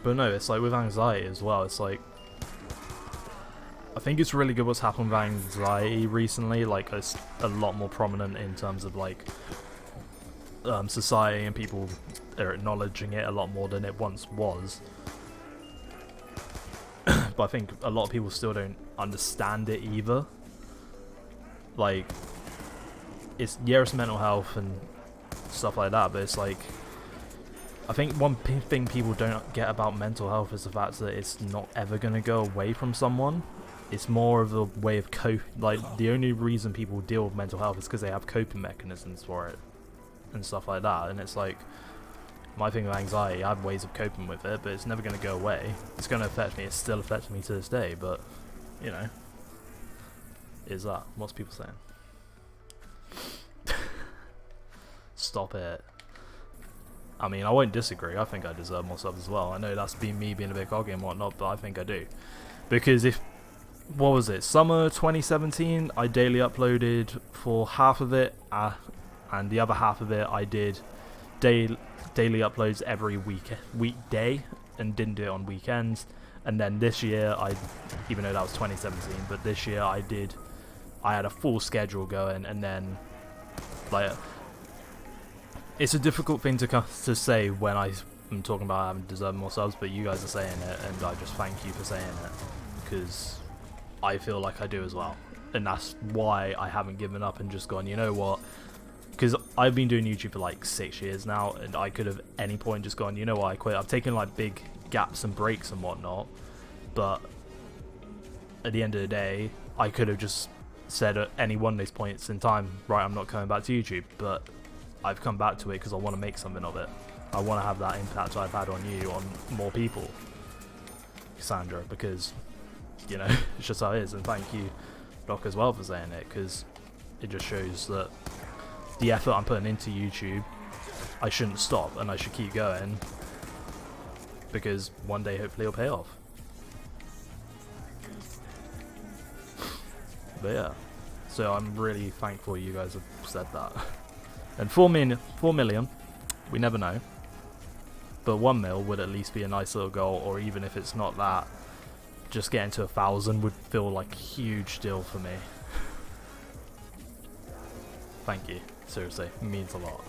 But no, it's like with anxiety as well, it's like, I think it's really good what's happened with anxiety recently. Like, it's a lot more prominent in terms of like society, and people are acknowledging it a lot more than it once was. But I think a lot of people still don't understand it either. Like, it's mental health and stuff like that, but it's like, I think one thing people don't get about mental health is the fact that it's not ever going to go away from someone. It's more of a way of like, the only reason people deal with mental health is because they have coping mechanisms for it and stuff like that. And it's like, my thing with anxiety, I have ways of coping with it, but it's never going to go away. It's going to affect me. It's still affecting me to this day, but, you know, is that? What's people saying? Stop it. I mean, I won't disagree. I think I deserve more subs as well. I know that's been me being a bit cocky and whatnot, but I think I do. Because what was it? Summer 2017, I daily uploaded for half of it, and the other half of it I did daily uploads every weekday, and didn't do it on weekends. And then this year, even though that was 2017, but this year I had a full schedule going, and then, like, it's a difficult thing to say when I'm talking about having deserved more subs, but you guys are saying it, and I just thank you for saying it, because I feel like I do as well. And that's why I haven't given up and just gone, you know what, because I've been doing YouTube for like 6 years now, and I could have at any point just gone, you know what, I quit. I've taken like big gaps and breaks and whatnot, but at the end of the day, I could have just said at any one of these points in time, right, I'm not coming back to YouTube, but I've come back to it because I want to make something of it. I want to have that impact I've had on you, on more people, Cassandra, because, you know, it's just how it is. And thank you, Doc, as well, for saying it, because it just shows that the effort I'm putting into YouTube I shouldn't stop and I should keep going, because one day hopefully it'll pay off. But yeah, so I'm really thankful you guys have said that. And 4 million, we never know, but 1 mil would at least be a nice little goal, or even if it's not that, just getting to 1,000 would feel like a huge deal for me. Thank you, seriously, it means a lot.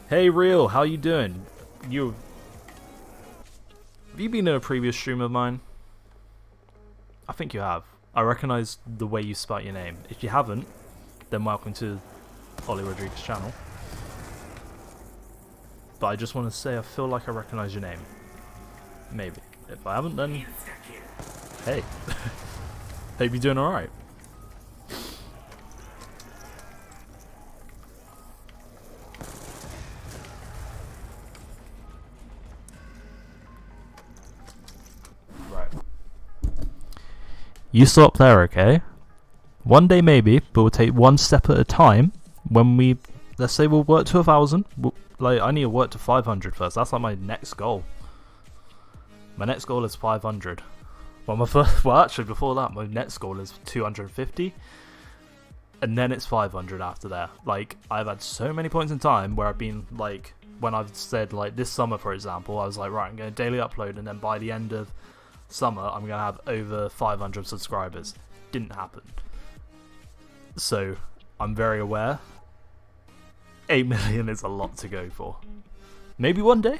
Hey Real, how you doing? Have you been in a previous stream of mine? I think you have. I recognise the way you spell your name. If you haven't, then welcome to Ollie Rodriguez channel. But I just want to say I feel like I recognise your name. Maybe. If I haven't, then hey. Hope you're doing alright. You stop there, okay? One day maybe, but we'll take one step at a time. When we, let's say we'll work to 1,000. Like, I need to work to 500 first. That's like my next goal. My next goal is 500. Well, well, actually, before that, my next goal is 250. And then it's 500 after that. Like, I've had so many points in time where I've been, like, when I've said, like, this summer, for example, I was like, right, I'm going to daily upload, and then by the end of summer I'm gonna have over 500 subscribers. Didn't happen, so I'm very aware 8 million is a lot to go for. Maybe one day,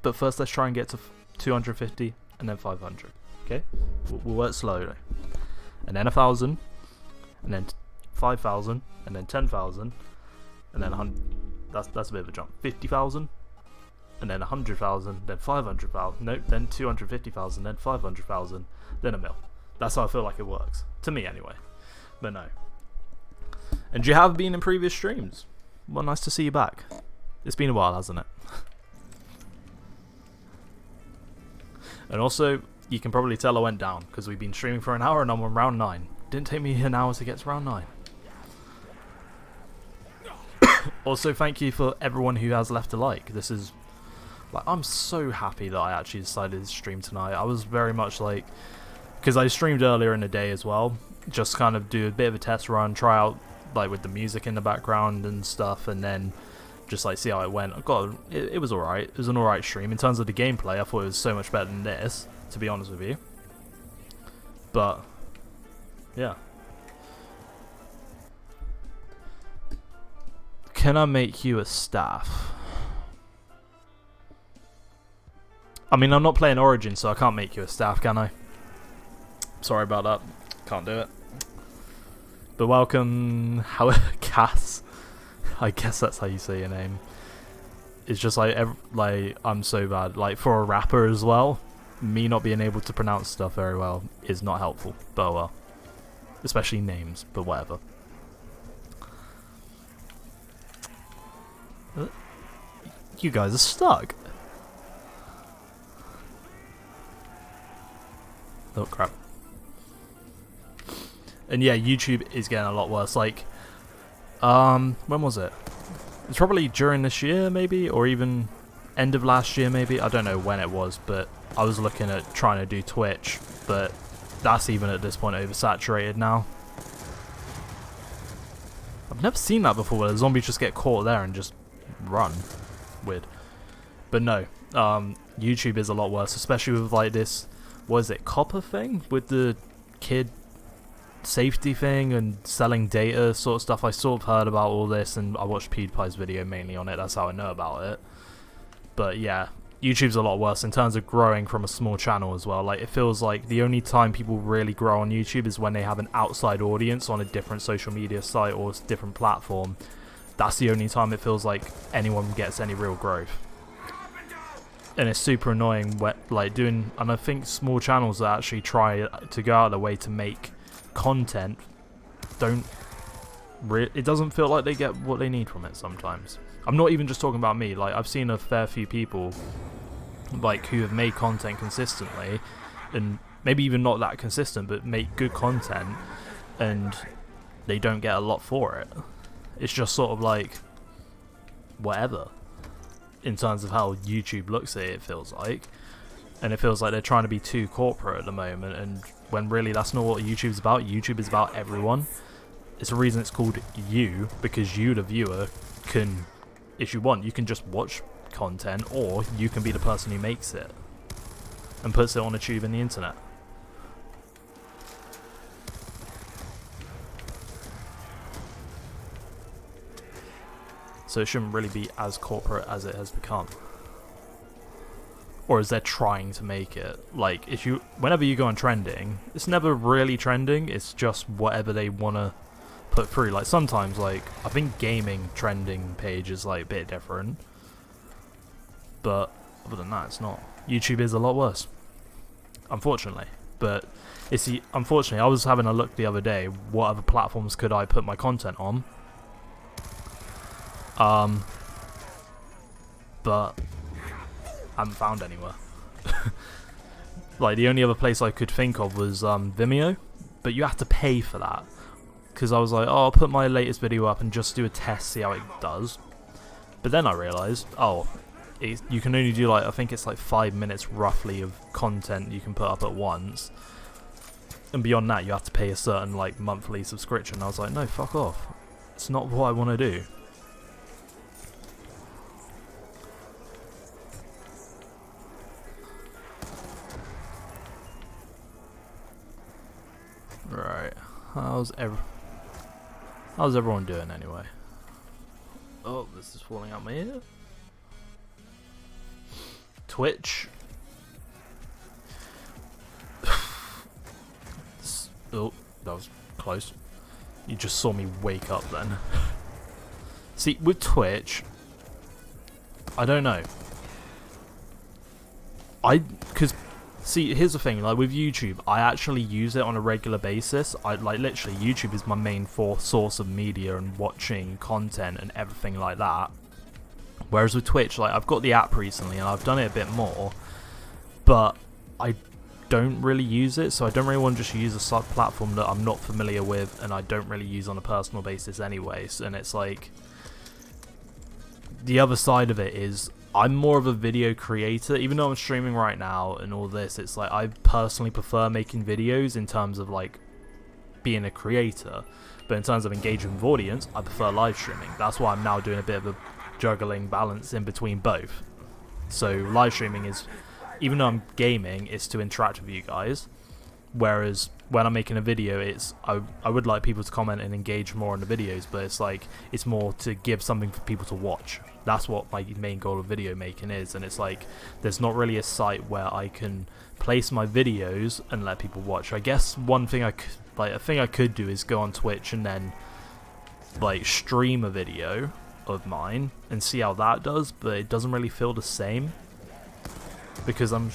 but first let's try and get to 250 and then 500. Okay, we'll work slowly, and then 1,000, and then 5,000, and then 10,000, and then 100. That's a bit of a jump. 50,000, and then 100,000, then 500,000, nope, then 250,000, then 500,000, then a mil. That's how I feel like it works. To me, anyway. But no. And you have been in previous streams. Well, nice to see you back. It's been a while, hasn't it? And also, you can probably tell I went down, because we've been streaming for an hour and I'm on round 9. Didn't take me an hour to get to round 9. Also, thank you for everyone who has left a like. This is... like, I'm so happy that I actually decided to stream tonight. I was very much like, because I streamed earlier in the day as well, just kind of do a bit of a test run, try out like with the music in the background and stuff, and then just like see how it went. It was alright. It was an alright stream. In terms of the gameplay, I thought it was so much better than this, to be honest with you. But yeah. Can I make you a staff? I mean, I'm not playing Origin, so I can't make you a staff, can I? Sorry about that. Can't do it. But welcome, Cass. I guess that's how you say your name. It's just like, I'm so bad. Like, for a rapper as well, me not being able to pronounce stuff very well is not helpful. But well. Especially names, but whatever. You guys are stuck. Oh crap. And yeah, YouTube is getting a lot worse. Like, when was it? It's probably during this year, maybe, or even end of last year, maybe. I don't know when it was, but I was looking at trying to do Twitch, but that's even at this point oversaturated now. I've never seen that before, where the zombies just get caught there and just run. Weird. But no, YouTube is a lot worse, especially with like this, what is it, copper thing? With the kid safety thing and selling data sort of stuff. I sort of heard about all this, and I watched PewDiePie's video mainly on it. That's how I know about it. But yeah, YouTube's a lot worse in terms of growing from a small channel as well. Like, it feels like the only time people really grow on YouTube is when they have an outside audience on a different social media site or different platform. That's the only time it feels like anyone gets any real growth. And it's super annoying, and I think small channels that actually try to go out of their way to make content it doesn't feel like they get what they need from it sometimes. I'm not even just talking about me. Like, I've seen a fair few people like who have made content consistently, and maybe even not that consistent, but make good content, and they don't get a lot for it. It's just sort of like, whatever. In terms of how YouTube looks at it, it feels like. And it feels like they're trying to be too corporate at the moment, and when really that's not what YouTube's about. YouTube is about everyone. It's a reason it's called You, because you, the viewer, can, if you want, you can just watch content, or you can be the person who makes it and puts it on a tube in the internet. So it shouldn't really be as corporate as it has become. Or as they're trying to make it. Like, if you, whenever you go on trending, it's never really trending, it's just whatever they want to put through. Like, sometimes, like, I think gaming trending page is, like, a bit different. But, other than that, it's not. YouTube is a lot worse. Unfortunately. But, it's the, unfortunately, I was having a look the other day, what other platforms could I put my content on? But I haven't found anywhere. Like, the only other place I could think of was Vimeo, but you have to pay for that. Because I was like, oh, I'll put my latest video up and just do a test, see how it does. But then I realised, oh, you can only do, like, I think it's like 5 minutes roughly of content you can put up at once. And beyond that, you have to pay a certain, like, monthly subscription. I was like, no, fuck off. It's not what I want to do. Right, how's everyone doing anyway? Oh, this is falling out my ear. Twitch. Oh, that was close. You just saw me wake up then. See, with Twitch, I don't know. See, here's the thing, like with YouTube, I actually use it on a regular basis. Like literally, YouTube is my main source of media and watching content and everything like that. Whereas with Twitch, like I've got the app recently and I've done it a bit more, but I don't really use it, so I don't really want to just use a platform that I'm not familiar with and I don't really use on a personal basis anyways. And it's like, the other side of it is, I'm more of a video creator. Even though I'm streaming right now and all this, it's like I personally prefer making videos in terms of like being a creator, but in terms of engaging with audience, I prefer live streaming. That's why I'm now doing a bit of a juggling balance in between both. So live streaming is, even though I'm gaming, it's to interact with you guys, whereas when I'm making a video, it's I would like people to comment and engage more in the videos, but it's like it's more to give something for people to watch. That's what my main goal of video making is, and it's like there's not really a site where I can place my videos and let people watch. I guess one thing a thing I could do is go on Twitch and then like stream a video of mine and see how that does, but it doesn't really feel the same because I'm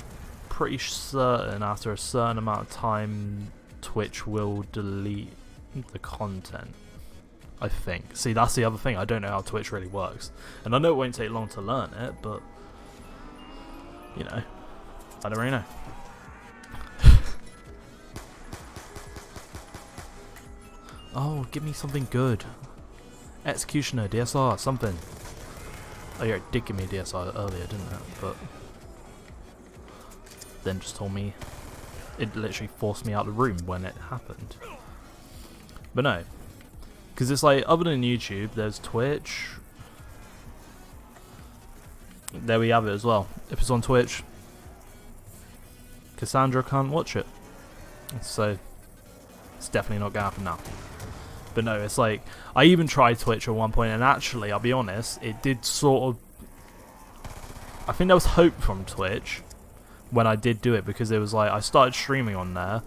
pretty certain after a certain amount of time Twitch will delete the content, I think. See, that's the other thing, I don't know how Twitch really works, and I know it won't take long to learn it, but you know, I don't really know. Oh, give me something good. Executioner, DSR, something. Oh yeah, it did give me a DSR earlier, didn't it? But then just told me, it literally forced me out of the room when it happened. But no, because it's like, other than YouTube, there's Twitch. There we have it as well. If it's on Twitch, Cassandra can't watch it. So it's definitely not gonna happen now. But no, it's like, I even tried Twitch at one point, and actually, I'll be honest, it did sort of, I think there was hope from Twitch when I did do it, because it was like, I started streaming on there,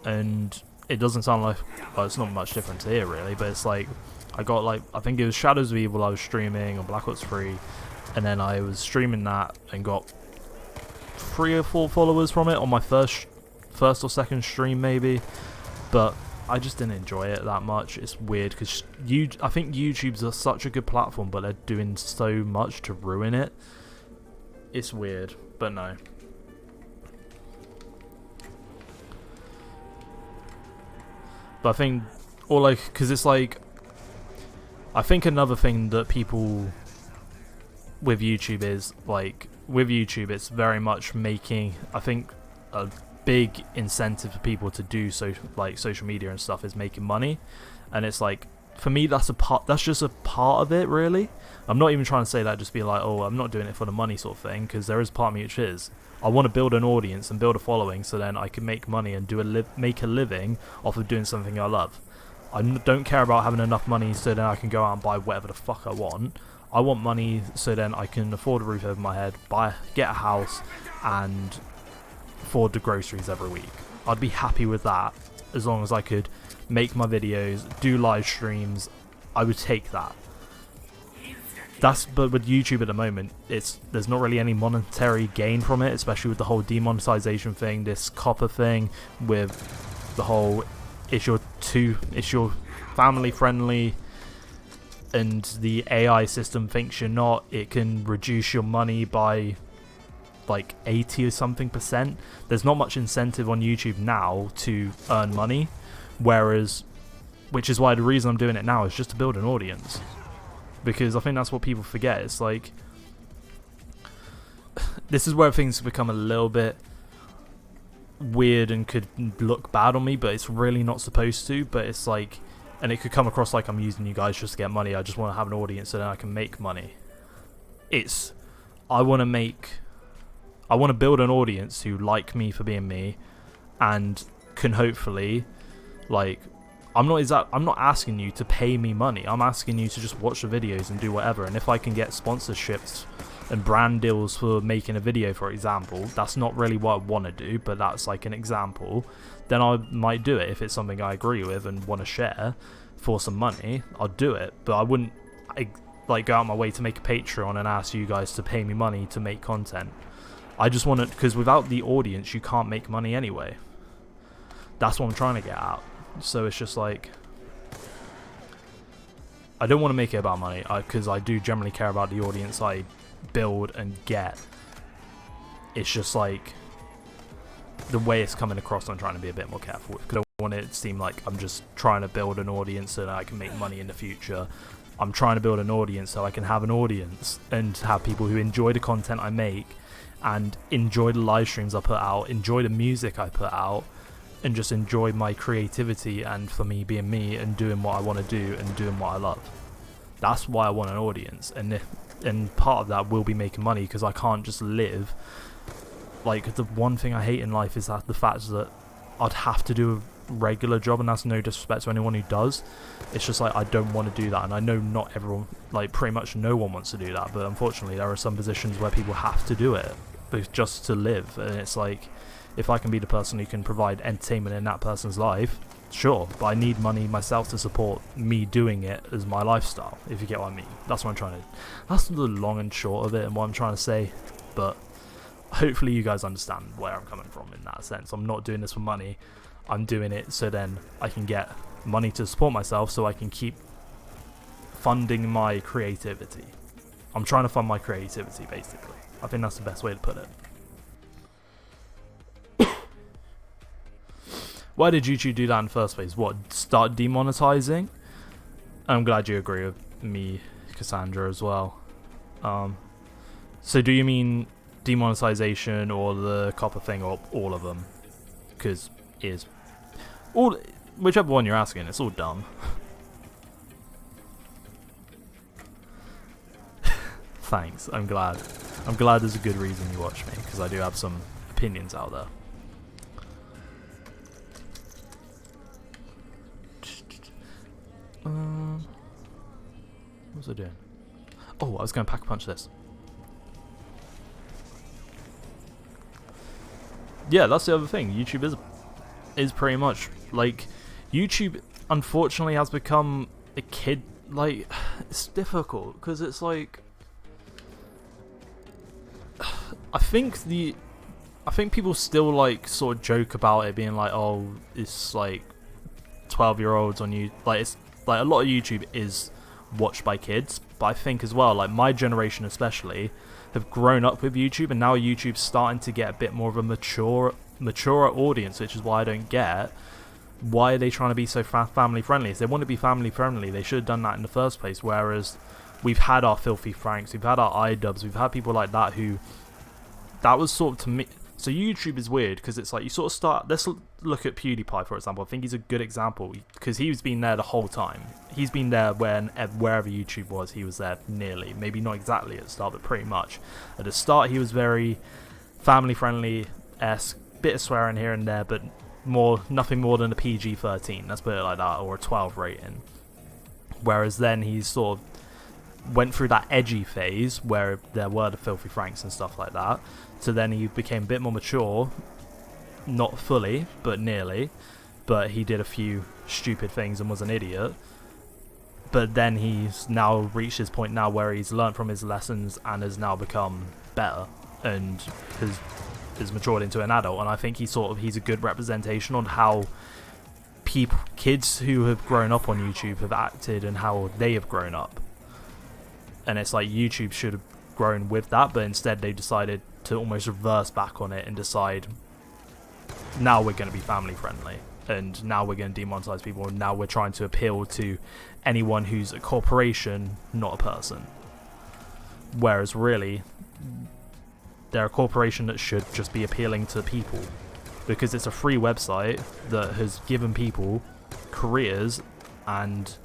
and it doesn't sound like, well, it's not much different here really, but it's like, I got like, I think it was Shadows of Evil I was streaming, or Black Ops 3, and then I was streaming that, and got 3 or 4 followers from it on my first or second stream maybe, but I just didn't enjoy it that much. It's weird because I think YouTube's such a good platform, but they're doing so much to ruin it. It's weird, but no. But I think, or like, because it's like, I think another thing that people with YouTube is like, with YouTube it's very much making, I think a big incentive for people to do social media and stuff is making money. And it's like, for me, that's just a part of it, really. I'm not even trying to say that just be like, oh, I'm not doing it for the money sort of thing, because there is part of me which is, I want to build an audience and build a following so then I can make money and make a living off of doing something I love. I don't care about having enough money so then I can go out and buy whatever the fuck I want. I want money so then I can afford a roof over my head, get a house, and afford the groceries every week. I'd be happy with that as long as I could make my videos, do live streams. I would take that. But with YouTube at the moment, there's not really any monetary gain from it, especially with the whole demonetization thing, this copper thing, with the whole it's your family friendly and the AI system thinks you're not, it can reduce your money by like 80 or something %. There's not much incentive on YouTube now to earn money, which is why the reason I'm doing it now is just to build an audience, because I think that's what people forget. It's like, this is where things become a little bit weird and could look bad on me, but it's really not supposed to. But it's like, and it could come across like I'm using you guys just to get money. I just want to have an audience so then I can make money. I want to build an audience who like me for being me, and can hopefully, like, I'm not asking you to pay me money. I'm asking you to just watch the videos and do whatever. And if I can get sponsorships and brand deals for making a video, for example, that's not really what I want to do, but that's like an example, then I might do it. If it's something I agree with and want to share for some money, I'll do it. But I wouldn't like go out my way to make a Patreon and ask you guys to pay me money to make content. I just want to, because without the audience you can't make money anyway. That's what I'm trying to get at. So it's just like, I don't want to make it about money, because I do generally care about the audience I build and get. It's just like, the way it's coming across, I'm trying to be a bit more careful with, because I don't want it to seem like I'm just trying to build an audience so that I can make money in the future. I'm trying to build an audience so I can have an audience and have people who enjoy the content I make and enjoy the live streams I put out, enjoy the music I put out, and just enjoy my creativity, and for me being me and doing what I want to do and doing what I love. That's why I want an audience, and part of that will be making money, because I can't just live. Like, the one thing I hate in life is that the fact that I'd have to do a regular job, and that's no disrespect to anyone who does. It's just like, I don't want to do that, and I know not everyone, like pretty much no one wants to do that, but unfortunately there are some positions where people have to do it just to live, and it's like, if I can be the person who can provide entertainment in that person's life, sure, but I need money myself to support me doing it as my lifestyle, if you get what I mean. That's what I'm trying to, that's the long and short of it and what I'm trying to say, but hopefully you guys understand where I'm coming from in that sense. I'm not doing this for money, I'm doing it so then I can get money to support myself, so I can keep funding my creativity. I'm trying to fund my creativity, basically. I think that's the best way to put it. Why did YouTube do that in the first place? What, start demonetizing? I'm glad you agree with me, Cassandra, as well. So do you mean demonetization or the copper thing, or all of them? Because whichever one you're asking, it's all dumb. Thanks, I'm glad. I'm glad there's a good reason you watch me, because I do have some opinions out there. What was I doing? Oh, I was going to pack a punch this. Yeah, that's the other thing. YouTube is pretty much like, YouTube unfortunately has become a kid, like, it's difficult because it's like, I think people still like sort of joke about it being like, oh, it's like 12-year-olds on you, like, it's like a lot of YouTube is watched by kids, but I think as well, like, my generation especially have grown up with YouTube, and now YouTube's starting to get a bit more of a mature audience, which is why I don't get why are they trying to be so family friendly. If they want to be family friendly, they should have done that in the first place. Whereas we've had our Filthy Franks, we've had our iDubbbz, we've had people like that who, that was sort of to me. So YouTube is weird because it's like you sort of start. Let's look at PewDiePie for example. I think he's a good example because he's been there the whole time. He's been there wherever YouTube was. He was there nearly, maybe not exactly at the start, but pretty much. At the start, he was very family friendly-esque, bit of swearing here and there, but nothing more than a PG-13. Let's put it like that, or a 12 rating. Whereas then he sort of went through that edgy phase where there were the Filthy Franks and stuff like that. So then he became a bit more mature, not fully, but nearly. But he did a few stupid things and was an idiot. But then he's now reached his point now where he's learned from his lessons and has now become better and has matured into an adult. And I think he's a good representation on how kids who have grown up on YouTube have acted and how they have grown up. And it's like YouTube should have grown with that, but instead they decided to almost reverse back on it and decide now we're going to be family friendly and now we're going to demonetize people and now we're trying to appeal to anyone who's a corporation, not a person. Whereas really they're a corporation that should just be appealing to people because it's a free website that has given people careers and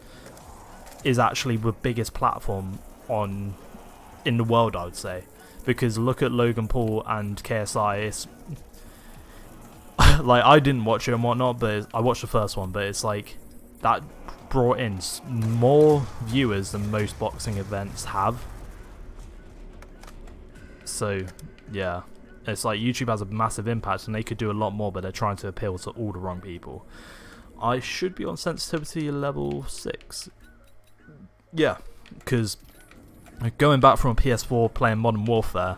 is actually the biggest platform in the world, I would say. Because look at Logan Paul and KSI. It's like I didn't watch it and whatnot, but I watched the first one. But it's like that brought in more viewers than most boxing events have. So yeah, it's like YouTube has a massive impact, and they could do a lot more, but they're trying to appeal to all the wrong people. I should be on sensitivity level 6. Yeah, because going back from a PS4 playing Modern Warfare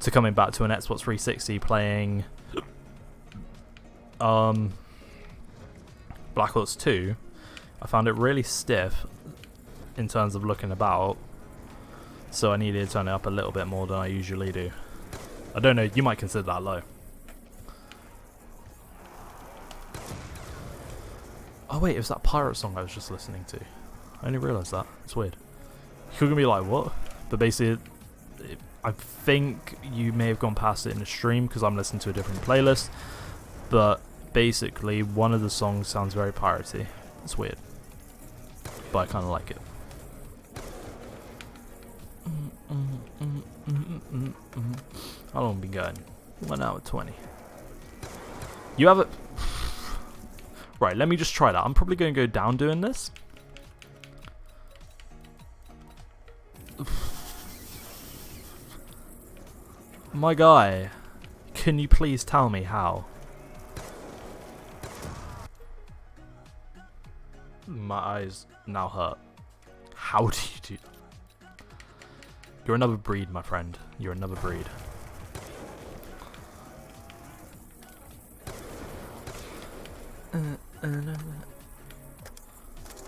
to coming back to an Xbox 360 playing Black Ops 2, I found it really stiff in terms of looking about, so I needed to turn it up a little bit more than I usually do. I don't know, you might consider that low. Oh wait, it was that pirate song I was just listening to. I only realised that. It's weird. You're gonna be like, what? But basically, I think you may have gone past it in the stream because I'm listening to a different playlist. But basically, one of the songs sounds very piratey. It's weird, but I kind of like it. How long have we been going? 1 hour 20. You have it. Right, let me just try that. I'm probably going to go down doing this. My guy, can you please tell me how? My eyes now hurt. How do you do that? You're another breed, my friend. You're another breed.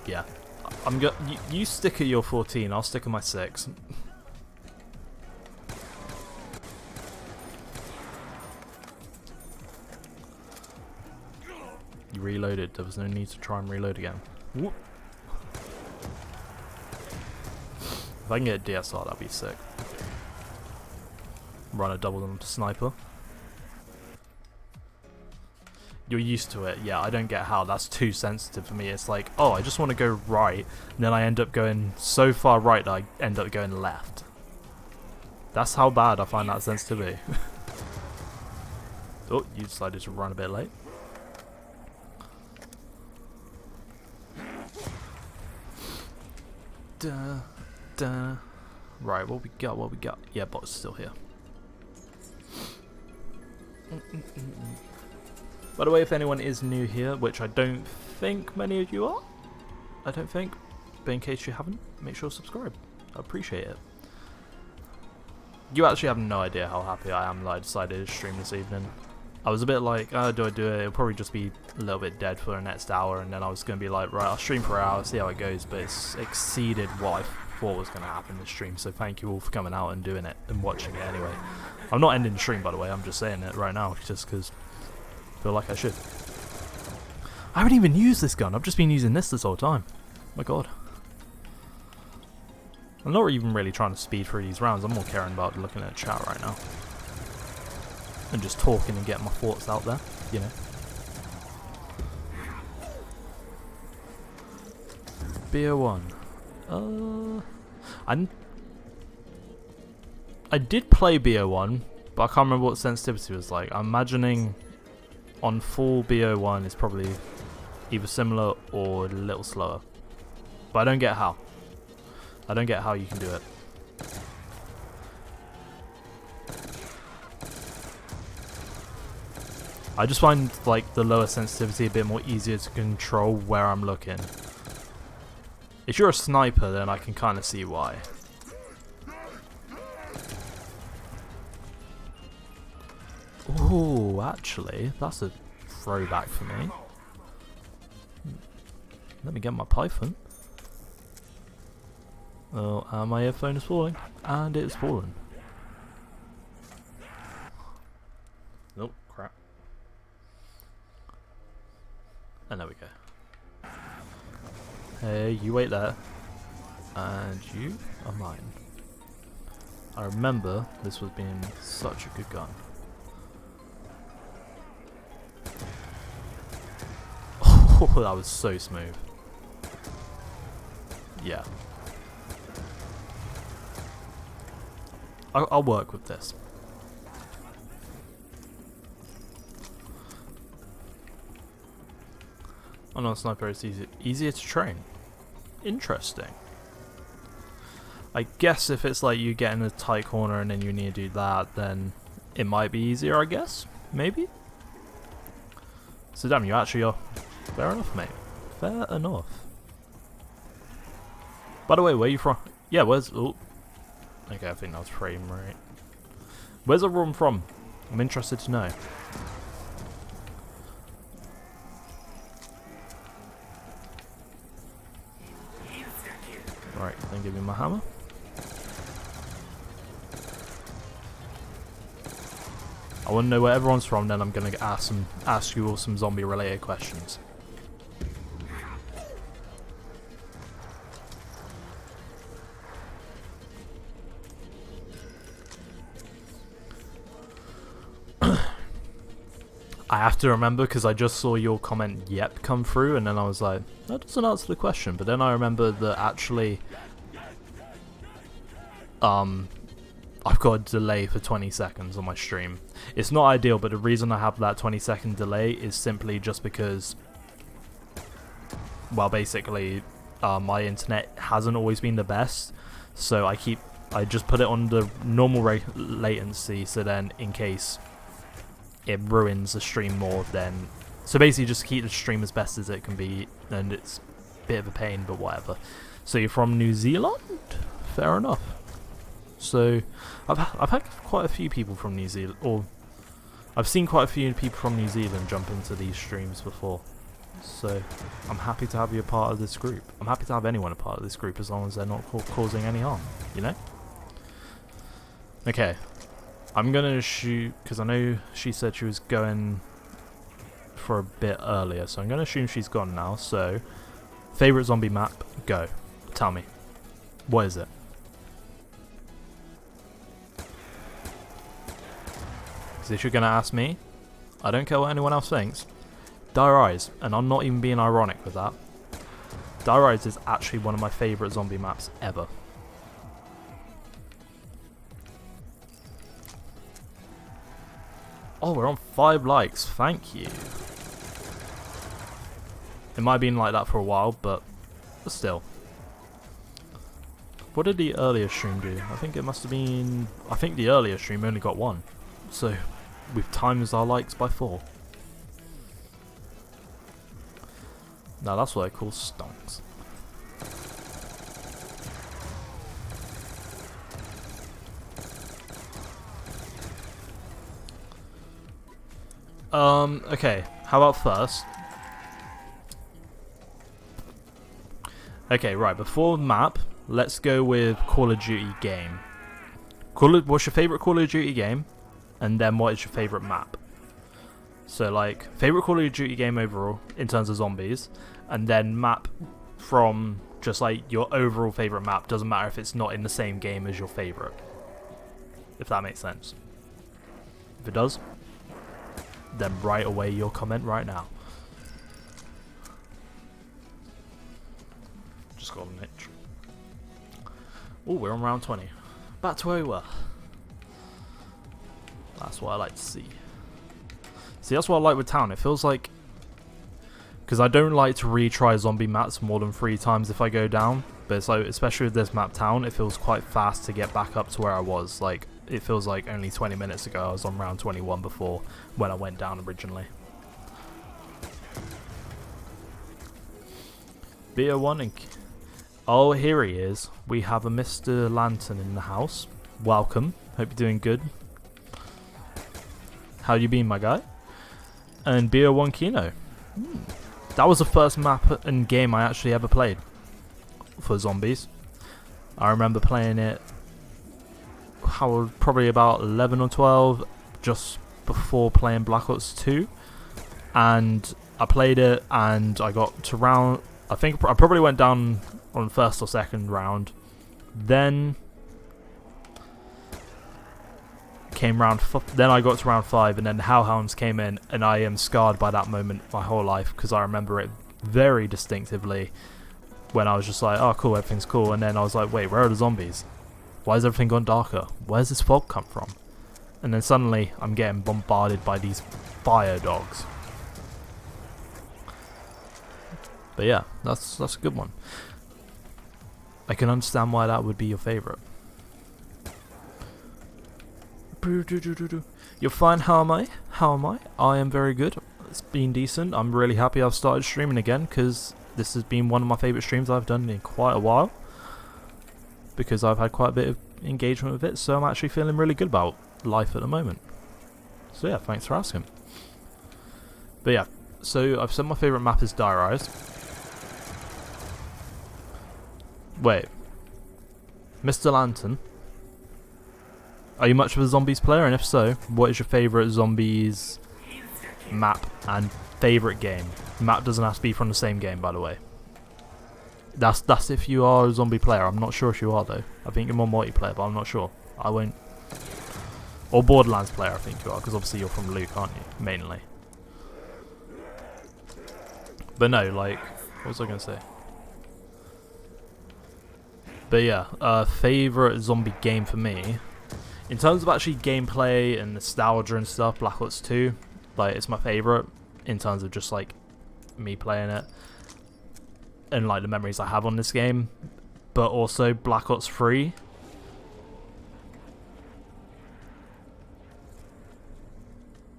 Yeah. You stick at your 14, I'll stick at my 6. You reloaded, there was no need to try and reload again. Whoop. If I can get a DSR, that'd be sick. Run a double sniper. You're used to it. Yeah, I don't get how that's too sensitive for me. It's like, oh, I just want to go right, and then I end up going so far right that I end up going left. That's how bad I find that sensitivity. Oh, you decided to run a bit late. Right, what we got? Yeah, bot's still here. By the way, if anyone is new here, which I don't think many of you are, but in case you haven't, make sure to subscribe. I appreciate it. You actually have no idea how happy I am that I decided to stream this evening. I was a bit like, oh, do I do it? It'll probably just be a little bit dead for the next hour, and then I was going to be like, right, I'll stream for an hour, see how it goes, but it's exceeded what I thought was going to happen this stream, so thank you all for coming out and doing it, and watching it anyway. I'm not ending the stream, by the way, I'm just saying it right now, just because I feel like I should. I haven't even used this gun, I've just been using this whole time. Oh my god. I'm not even really trying to speed through these rounds. I'm more caring about looking at chat right now. And just talking and getting my thoughts out there, you know. BO1. I did play BO1, but I can't remember what sensitivity was like. I'm imagining on full BO1 is probably either similar or a little slower. But I don't get how. I don't get how you can do it. I just find like the lower sensitivity a bit more easier to control where I'm looking. If you're a sniper, then I can kind of see why. Ooh, actually, that's a throwback for me. Let me get my Python. Oh, and my earphone is falling. And it's fallen. Nope, crap. And there we go. Hey, you wait there. And you are mine. I remember this was being such a good gun. Oh, that was so smooth. Yeah. I'll work with this. Oh no, sniper is easier to train. Interesting. I guess if it's like you get in a tight corner and then you need to do that, then it might be easier, I guess. Maybe? So damn, you actually are. Fair enough, mate. Fair enough. By the way, where are you from? Yeah, where's... Oh. Okay, I think that was frame rate. Where's everyone from? I'm interested to know. Right, then give me my hammer. I want to know where everyone's from, then I'm going to ask you all some zombie related questions. I have to remember because I just saw your comment "yep" come through, and then I was like, that doesn't answer the question. But then I remember that actually, I've got a delay for 20 seconds on my stream. It's not ideal, but the reason I have that 20-second delay is simply just because, well, basically, my internet hasn't always been the best, so I just put it on the normal latency, so then in case it ruins the stream more, then so basically just keep the stream as best as it can be, and it's a bit of a pain, but whatever. So you're from New Zealand? Fair enough. So I've had quite a few people from New Zealand, or I've seen quite a few people from New Zealand jump into these streams before. So I'm happy to have you a part of this group. I'm happy to have anyone a part of this group as long as they're not causing any harm, you know? Okay. I'm gonna shoot, because I know she said she was going for a bit earlier, so I'm gonna assume she's gone now. So, favorite zombie map, go. Tell me. What is it? Because if you're gonna ask me, I don't care what anyone else thinks. Dire Eyes, and I'm not even being ironic with that. Dire Eyes is actually one of my favorite zombie maps ever. Oh, we're on 5 likes. Thank you. It might have been like that for a while, but still. What did the earlier stream do? I think it must have been... I think the earlier stream only got 1. So, we've times our likes by 4. Now that's what I call stonks. Okay, how about first? Okay, right, before map, let's go with Call of Duty game. What's your favourite Call of Duty game? And then what is your favourite map? So, like, favourite Call of Duty game overall, in terms of zombies, and then map from Just like your overall favourite map. Doesn't matter if it's not in the same game as your favourite. If that makes sense. If it does, then write away your comment right now. Just got an itch. Oh, we're on round 20. Back to where we were. That's what I like to see. See, that's what I like with Town. It feels like... Because I don't like to retry zombie maps more than 3 times if I go down. But it's like, especially with this map Town, it feels quite fast to get back up to where I was. Like, it feels like only 20 minutes ago I was on round 21 before when I went down originally. Beer 1 and... Oh, here he is. We have a Mr. Lantern in the house. Welcome. Hope you're doing good. How you been, my guy? And Beer 1 Kino. That was the first map and game I actually ever played for zombies. I remember playing it probably about 11 or 12, just before playing Black Ops 2. And I played it and I got to round... I think I probably went down on the first or second round. Then then I got to round 5, and then the Hellhounds came in, and I am scarred by that moment my whole life, because I remember it very distinctively when I was just like, oh cool, everything's cool, and then I was like, wait, where are the zombies? Why has everything gone darker? Where's this fog come from? And then suddenly I'm getting bombarded by these fire dogs. But yeah, that's a good one. I can understand why that would be your favourite. You're fine, how am I? How am I? I am very good. It's been decent. I'm really happy I've started streaming again, because this has been one of my favourite streams I've done in quite a while. Because I've had quite a bit of engagement with it, so I'm actually feeling really good about life at the moment. So yeah, thanks for asking. But yeah, so I've said my favourite map is Dire Eyes. Wait. Mr. Lantern. Are you much of a zombies player? And if so, what is your favourite zombies map and favourite game? Map doesn't have to be from the same game, by the way. That's if you are a zombie player. I'm not sure if you are though. I think you're more multiplayer, but I'm not sure. I won't. Or Borderlands player, I think you are, because obviously you're from Luke, aren't you? Mainly. But no, like, what was I going to say? But yeah, favourite zombie game for me. In terms of actually gameplay and nostalgia and stuff, Black Ops 2, like, it's my favourite in terms of just, like, me playing it and, like, the memories I have on this game. But also Black Ops 3.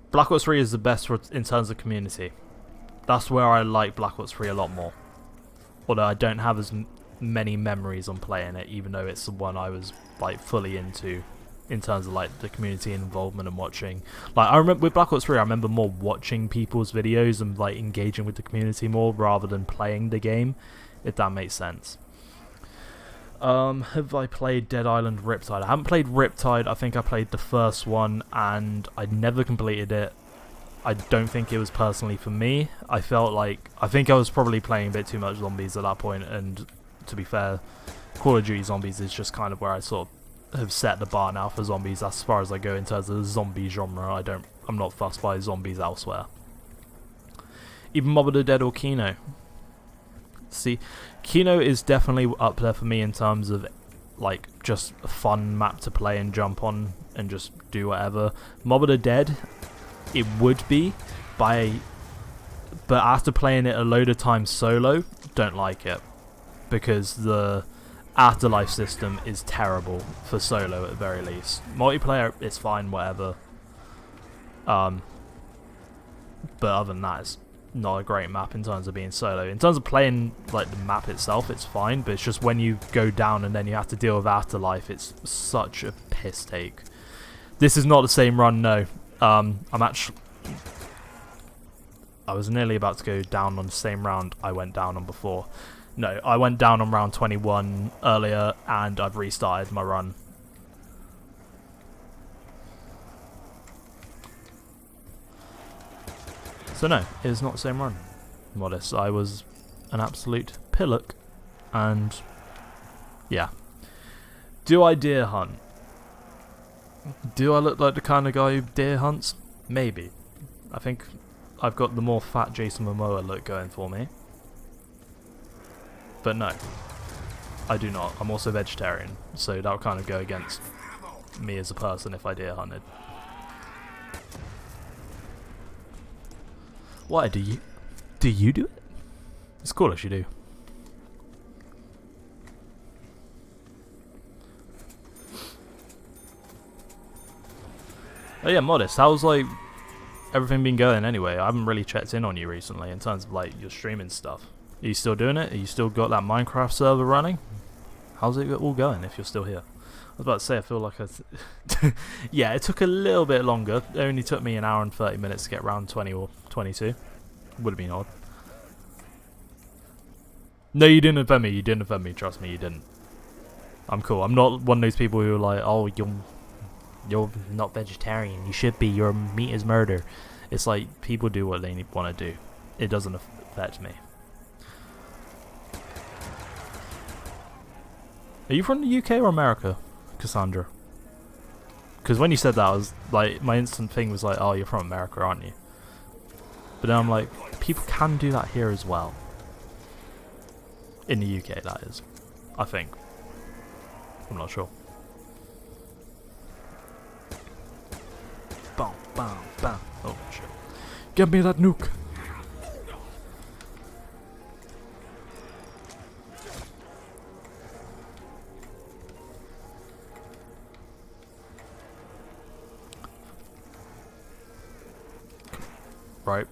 Black Ops 3 is the best in terms of community. That's where I like Black Ops 3 a lot more. Although I don't have as many memories on playing it, even though it's the one I was, like, fully into. In terms of like the community involvement and watching, like I remember with Black Ops 3, I remember more watching people's videos and like engaging with the community more rather than playing the game, if that makes sense. Have I played Dead Island Riptide? I haven't played Riptide. I think I played the first one and I never completed it. I don't think it was personally for me. I think I was probably playing a bit too much zombies at that point, and to be fair, Call of Duty Zombies is just kind of where I sort of have set the bar now for zombies. That's as far as I go in terms of the zombie genre. I'm not fussed by zombies elsewhere. Even Mob of the Dead or Kino. See, Kino is definitely up there for me in terms of like just a fun map to play and jump on and just do whatever. Mob of the Dead, it would be, but after playing it a load of times solo, don't like it, because the Afterlife system is terrible for solo at the very least. Multiplayer is fine, whatever. But other than that, it's not a great map in terms of being solo. In terms of playing like the map itself, it's fine, but it's just when you go down and then you have to deal with Afterlife, it's such a piss take. This is not the same run, no. I was nearly about to go down on the same round I went down on before. No, I went down on round 21 earlier, and I've restarted my run. So no, it is not the same run. Modest, I was an absolute pillock And yeah. Do I deer hunt? Do I look like the kind of guy who deer hunts? Maybe. I think I've got the more fat Jason Momoa look going for me. But no, I do not. I'm also vegetarian, so that would kind of go against me as a person if I deer hunted. Why do you do it? It's cool if you do. Oh yeah, Modest, how's like everything been going anyway? I haven't really checked in on you recently in terms of like your streaming stuff. Are you still doing it? Are you still got that Minecraft server running? How's it all going if you're still here? I was about to say, I feel like yeah, it took a little bit longer. It only took me an hour and 30 minutes to get round 20 or 22. Would have been odd. No, you didn't offend me. You didn't offend me. Trust me, you didn't. I'm cool. I'm not one of those people who are like, oh, you're not vegetarian. You should be. Your meat is murder. It's like people do what they want to do. It doesn't affect me. Are you from the UK or America, Cassandra? Because when you said that, I was like, my instant thing was like, oh, you're from America, aren't you? But then I'm like, people can do that here as well. In the UK, that is. I think. I'm not sure. Bam, bam, bam. Oh, shit. Give me that nuke. Right.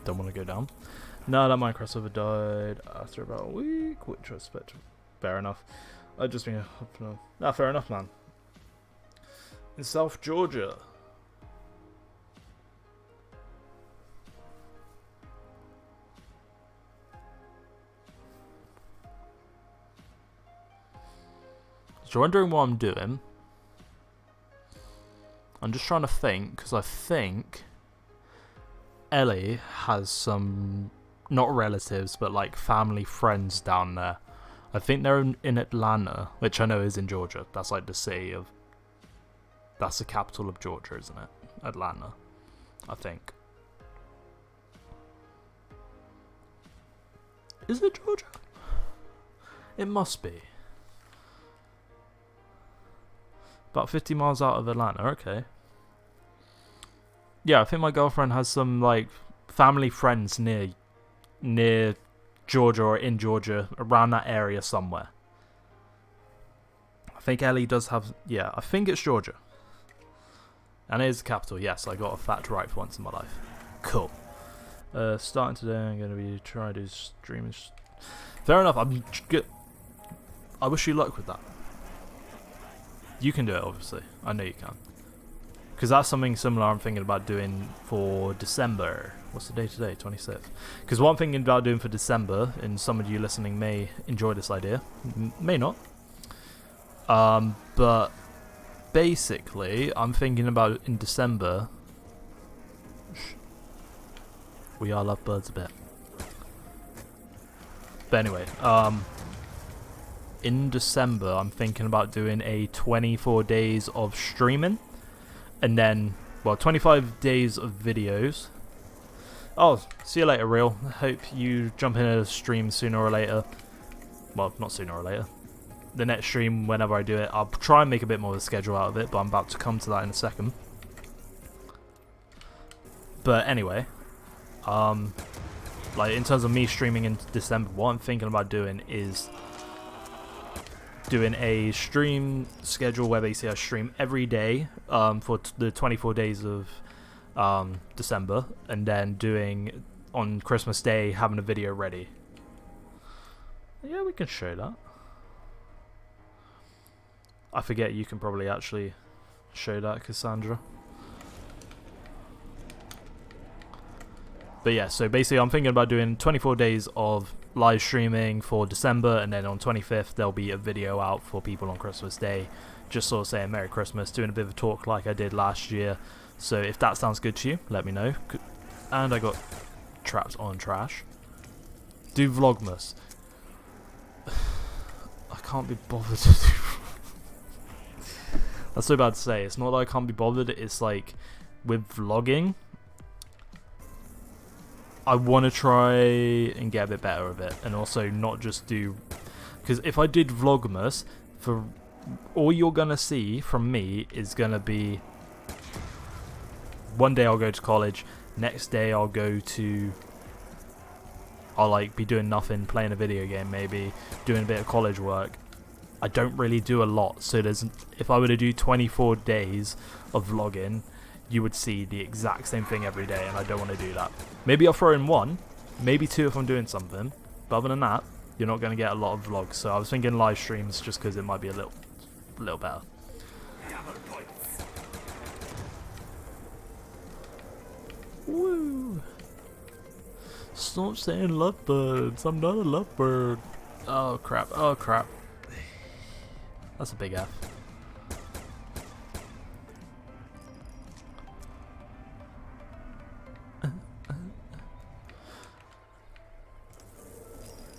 Don't want to go down. No, that Minecraft server died after about a week, which I expect. Fair enough. I've just been... Nah, fair enough, man. In South Georgia. So you're wondering what I'm doing. I'm just trying to think, because I think Ellie has some, not relatives, but like family friends down there. I think they're in Atlanta, which I know is in Georgia. That's like the city of, that's the capital of Georgia, isn't it? Atlanta, I think. Is it Georgia? It must be. About 50 miles out of Atlanta, okay. Yeah, I think my girlfriend has some like family friends near Georgia or in Georgia, around that area somewhere. I think Ellie does have, yeah, I think it's Georgia. And it is the capital, yes, I got a fact right for once in my life. Cool. Starting today, I'm going to be trying to do streaming. Fair enough, I'm good. I wish you luck with that. You can do it, obviously. I know you can. Because that's something similar I'm thinking about doing for December. What's the day today? 26th. Because what I'm thinking about doing for December, and some of you listening may enjoy this idea, may not. But basically, I'm thinking about in December. We all love birds a bit. But anyway, in December, I'm thinking about doing a 24 days of streaming. And then, well, 25 days of videos. Oh, see you later, Real. Hope you jump in a stream sooner or later. Well, not sooner or later. The next stream, whenever I do it, I'll try and make a bit more of a schedule out of it, but I'm about to come to that in a second. But anyway, like in terms of me streaming in December, what I'm thinking about doing is doing a stream schedule where basically I stream every day for the 24 days of December, and then doing on Christmas Day having a video ready. Yeah, we can show that. I forget you can probably actually show that, Cassandra. But yeah, so basically I'm thinking about doing 24 days of live streaming for December, and then on 25th there'll be a video out for people on Christmas Day, just sort of saying Merry Christmas, doing a bit of a talk like I did last year. So if that sounds good to you, let me know. And I got trapped on trash. Do Vlogmas. can't be bothered to do. That's so bad to say. It's not that I can't be bothered. It's like with vlogging, I want to try and get a bit better with it, and also not just do. Because if I did Vlogmas, for all you're gonna see from me is gonna be one day I'll go to college, next day I'll like be doing nothing, playing a video game, maybe doing a bit of college work. I don't really do a lot, so if I were to do 24 days of vlogging, you would see the exact same thing every day, and I don't want to do that. Maybe I'll throw in one, maybe two if I'm doing something, but other than that, you're not going to get a lot of vlogs. So I was thinking live streams just because it might be a little better. Woo! Stop saying lovebirds. I'm not a lovebird. Oh crap! Oh crap! That's a big F.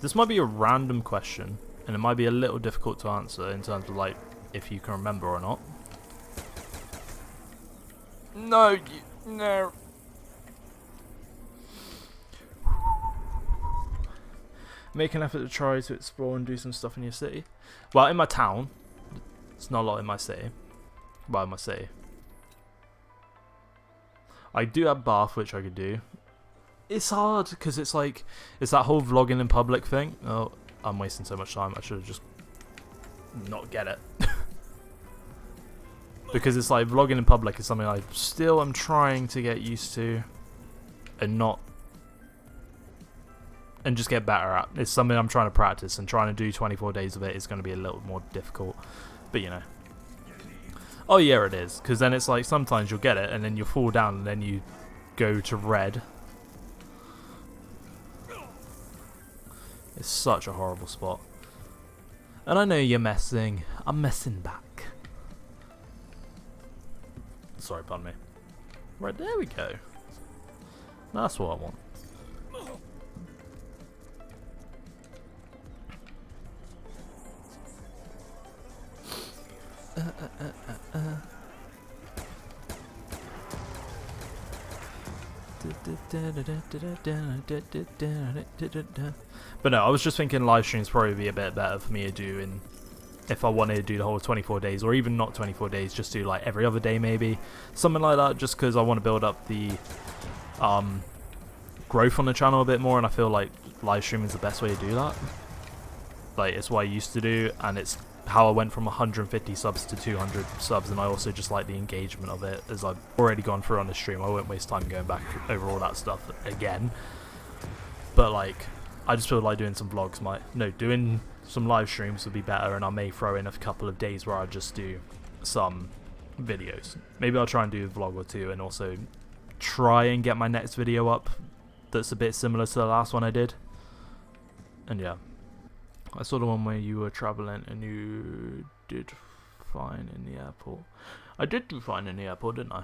This might be a random question, and it might be a little difficult to answer in terms of like if you can remember or not. No, no. Make an effort to try to explore and do some stuff in your city. Well, in my town, it's not a lot in my city. Well, in my city, I do have Bath, which I could do. It's hard because it's like it's that whole vlogging in public thing. Oh, I'm wasting so much time. I should have just not get it. Because it's like vlogging in public is something I still am trying to get used to, and just get better at. It's something I'm trying to practice, and trying to do 24 days of it is going to be a little more difficult. But you know. Oh yeah, it is. Because then it's like sometimes you'll get it, and then you'll fall down, and then you go to red. It's such a horrible spot. And I know you're messing. I'm messing back. Sorry, pardon me. Right, there we go. That's what I want. But no, I was just thinking live streams probably be a bit better for me to do if I wanted to do the whole 24 days, or even not 24 days, just do like every other day maybe. Something like that, just because I want to build up the growth on the channel a bit more, and I feel like live streaming is the best way to do that. Like, it's what I used to do, and it's how I went from 150 subs to 200 subs, and I also just like the engagement of it, as I've already gone through on the stream. I won't waste time going back over all that stuff again. But like, I just feel like doing some vlogs doing some live streams would be better, and I may throw in a couple of days where I just do some videos. Maybe I'll try and do a vlog or two, and also try and get my next video up that's a bit similar to the last one I did. And yeah. I saw the one where you were travelling and you did fine in the airport. I did do fine in the airport, didn't I?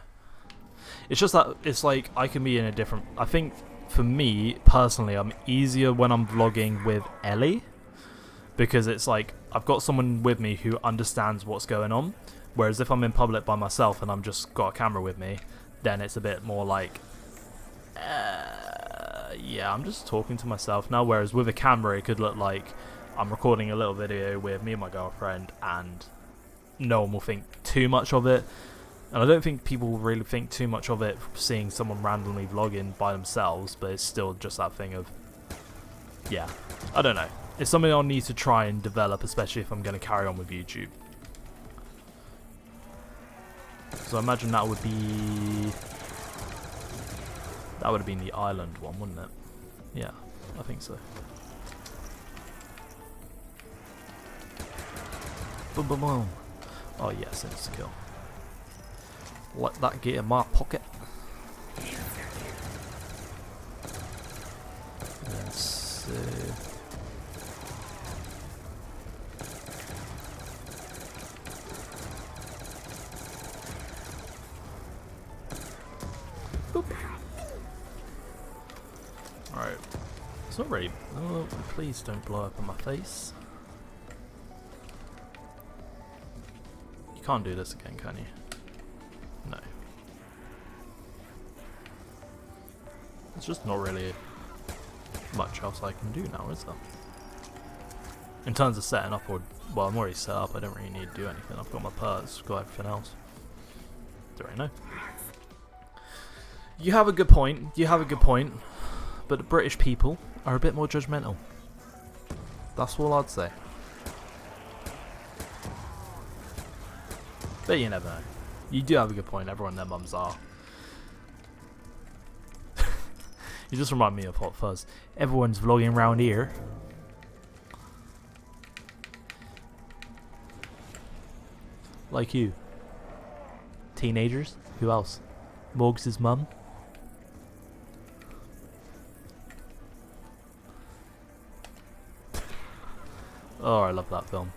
It's just that it's like I can be in a different... I think for me, personally, I'm easier when I'm vlogging with Ellie. Because it's like I've got someone with me who understands what's going on. Whereas if I'm in public by myself and I'm just got a camera with me, then it's a bit more like... yeah, I'm just talking to myself now. Whereas with a camera, it could look like I'm recording a little video with me and my girlfriend, and no one will think too much of it. And I don't think people will really think too much of it seeing someone randomly vlogging by themselves, but it's still just that thing of, yeah, I don't know. It's something I'll need to try and develop, especially if I'm going to carry on with YouTube. So I imagine that would have been the island one, wouldn't it? Yeah, I think so. Boom, boom, boom. Oh yes, it's a kill. Let that get in my pocket. Let's see. Boop. Alright. It's not ready. Oh, please don't blow up in my face. can't do this again, can you? No. There's just not really much else I can do now, is there? In terms of setting up, or well, I'm already set up. I don't really need to do anything. I've got my perks, got everything else. Don't really know. You have a good point. You have a good point. But the British people are a bit more judgmental. That's all I'd say. But you never know. You do have a good point. Everyone, their mums are. You just remind me of Hot Fuzz. Everyone's vlogging around here. Like you. Teenagers? Who else? Morgs' mum? Oh, I love that film.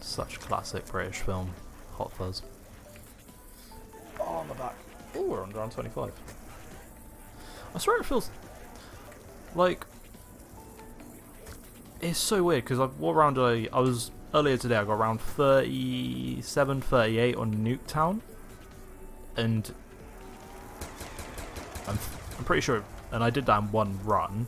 Such a classic British film. Hot Fuzz. Oh, on the back. Oh, we're on round 25. I swear it feels like it's so weird because what round did I was earlier today. I got around 37, 38 on Nuketown, and I'm pretty sure, and I did that in one run.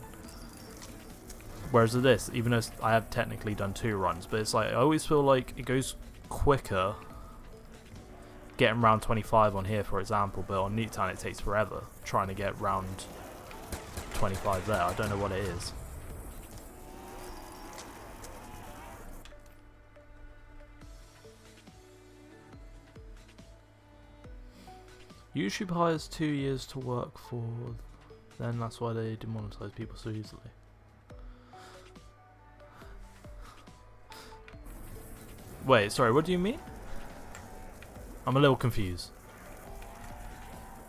Whereas with this, even though I have technically done 2 runs, but it's like I always feel like it goes quicker getting round 25 on here, for example, but on Nuketown it takes forever trying to get round 25 there. I don't know what it is. YouTube hires 2 years to work for, then that's why they demonetize people so easily. Wait, sorry, what do you mean? I'm a little confused.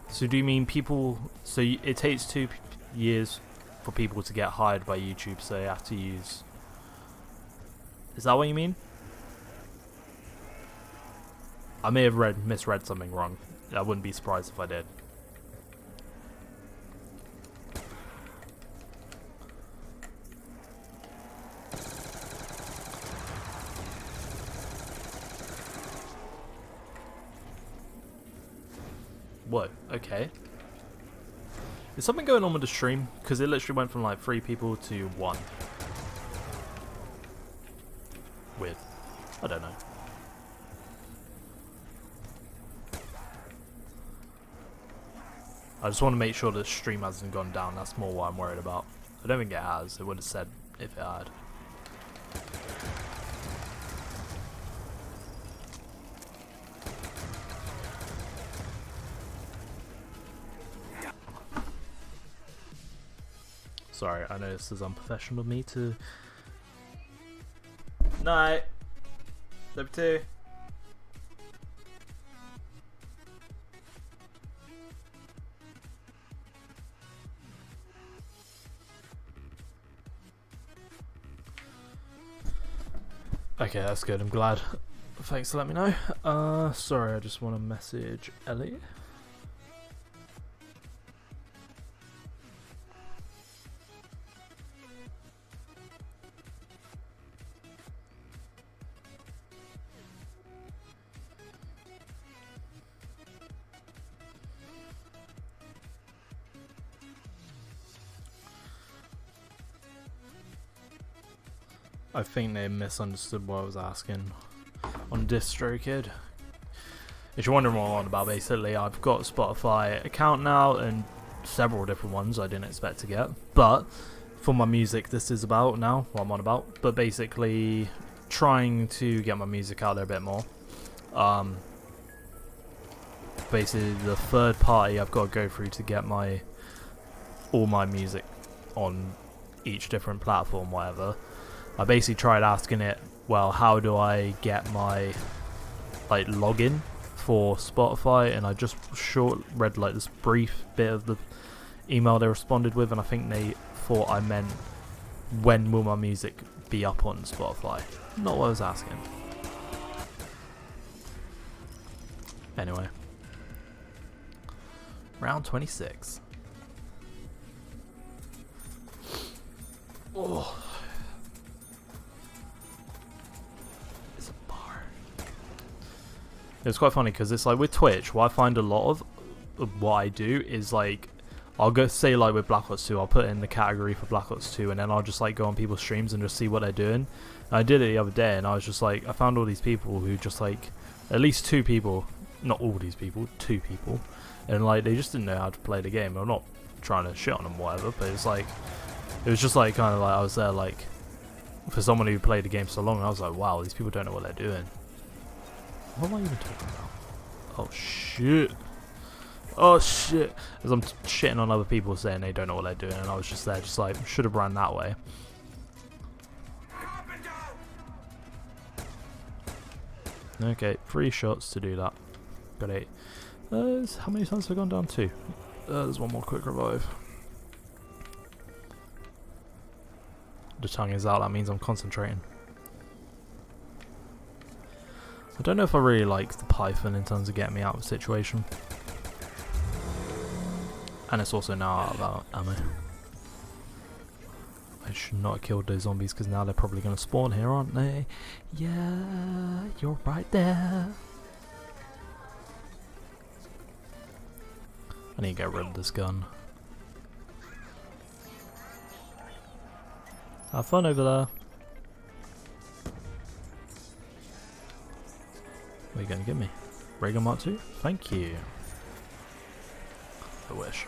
So do you mean people, so it takes 2 years for people to get hired by YouTube, so they have to use, is that what you mean? I may have misread something wrong. I wouldn't be surprised if I did. Whoa, okay. Is something going on with the stream? Because it literally went from like 3 people to 1. Weird. I don't know. I just want to make sure the stream hasn't gone down. That's more what I'm worried about. I don't think it has. It would have said if it had. Sorry, I know this is unprofessional of me to... Night! Number 2. Okay, that's good. I'm glad. Thanks for letting me know. Sorry, I just want to message Ellie. I think they misunderstood what I was asking on DistroKid. If you're wondering what I'm on about, basically, I've got a Spotify account now and several different ones I didn't expect to get. But for my music, this is about now what I'm on about. But basically, trying to get my music out there a bit more. Basically, the third party I've got to go through to get all my music on each different platform, whatever. I basically tried asking it, well, how do I get my login for Spotify, and I just read this brief bit of the email they responded with, and I think they thought I meant when will my music be up on Spotify. Not what I was asking. Anyway. Round 26. Oh. It's quite funny because it's like with Twitch, what I find a lot of what I do is like, I'll go say like with Black Ops 2, I'll put in the category for Black Ops 2 and then I'll just like go on people's streams and just see what they're doing. And I did it the other day and I was just like, I found all these people who just like, at least 2 people, not all these people, 2 people, and like they just didn't know how to play the game. I'm not trying to shit on them or whatever, but it's like, it was just like kind of like I was there like, for someone who played the game so long, I was like, wow, these people don't know what they're doing. What am I even talking about? Oh shit. Oh shit. As I'm shitting on other people saying they don't know what they're doing, and I was just there just like, should have ran that way. Okay, 3 shots to do that. Got 8. How many times have I gone down? 2. There's one more quick revive. The tongue is out, that means I'm concentrating. I don't know if I really like the Python in terms of getting me out of a situation. And it's also now out of ammo. I should not have killed those zombies because now they're probably going to spawn here, aren't they? Yeah, you're right there. I need to get rid of this gun. Have fun over there. What are you going to give me? Ray gun Mark II? Thank you. I wish.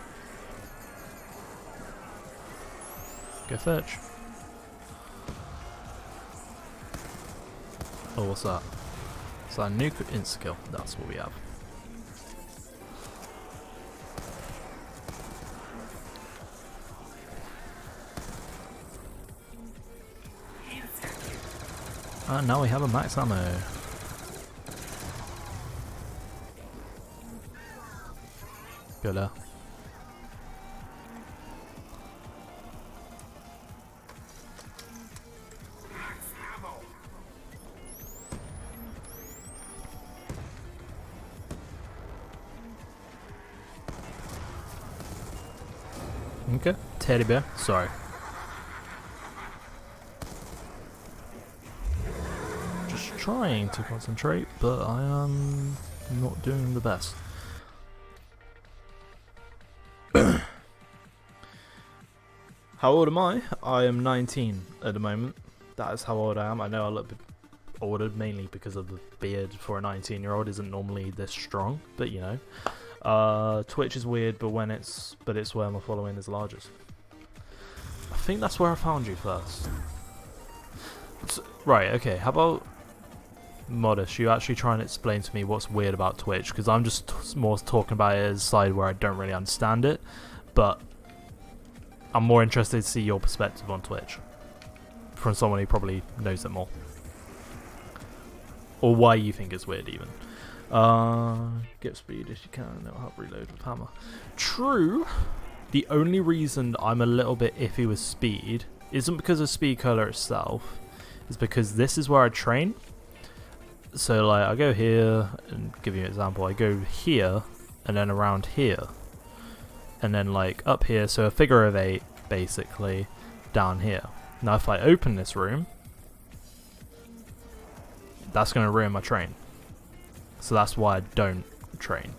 Go fetch. Oh, what's that? Is that a nuke or insta-kill? That's what we have. And now we have a max ammo. Go there. Okay, teddy bear. Sorry. Just trying to concentrate, but I am not doing the best. How old am I? I am 19 at the moment. That is how old I am. I know I look a bit older, mainly because of the beard for a 19-year-old isn't normally this strong, but you know. Twitch is weird, but it's where my following is largest. I think that's where I found you first. Right, okay, how about Modest, you actually try and explain to me what's weird about Twitch, because I'm just more talking about it as a side where I don't really understand it, but I'm more interested to see your perspective on Twitch from someone who probably knows it more, or why you think it's weird even. Get speed if you can, it'll help reload with hammer. True. The only reason I'm a little bit iffy with speed isn't because of speed color itself, it's because this is where I train. So like I go here, and give you an example, I go here and then around here and then like up here, so a figure of 8 basically down here. Now if I open this room, that's going to ruin my train. So that's why I don't train.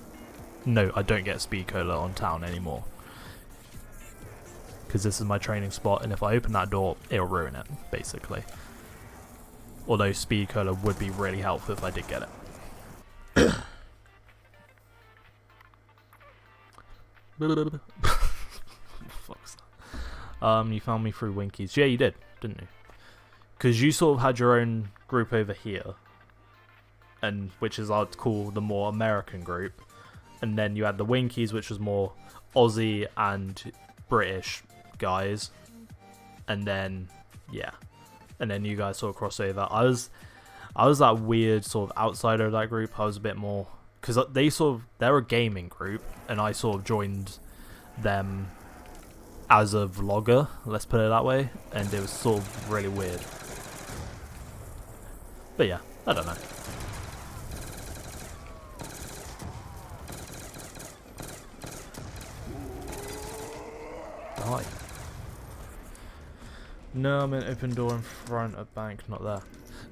No, I don't get speed cola on town anymore, because this is my training spot, and if I open that door, it'll ruin it, basically. Although speed cola would be really helpful if I did get it. Fuck's that. You found me through Winkies. Yeah, you did, didn't you? Because you sort of had your own group over here, and which is I'd call the more American group, and then you had the Winkies, which was more Aussie and British guys, and then yeah, and then you guys sort of cross over. I was that weird sort of outsider of that group. I was a bit more, because they're a gaming group, and I sort of joined them as a vlogger, let's put it that way, and it was sort of really weird. But yeah, I don't know. Die. No, I'm in open door in front of bank, not there.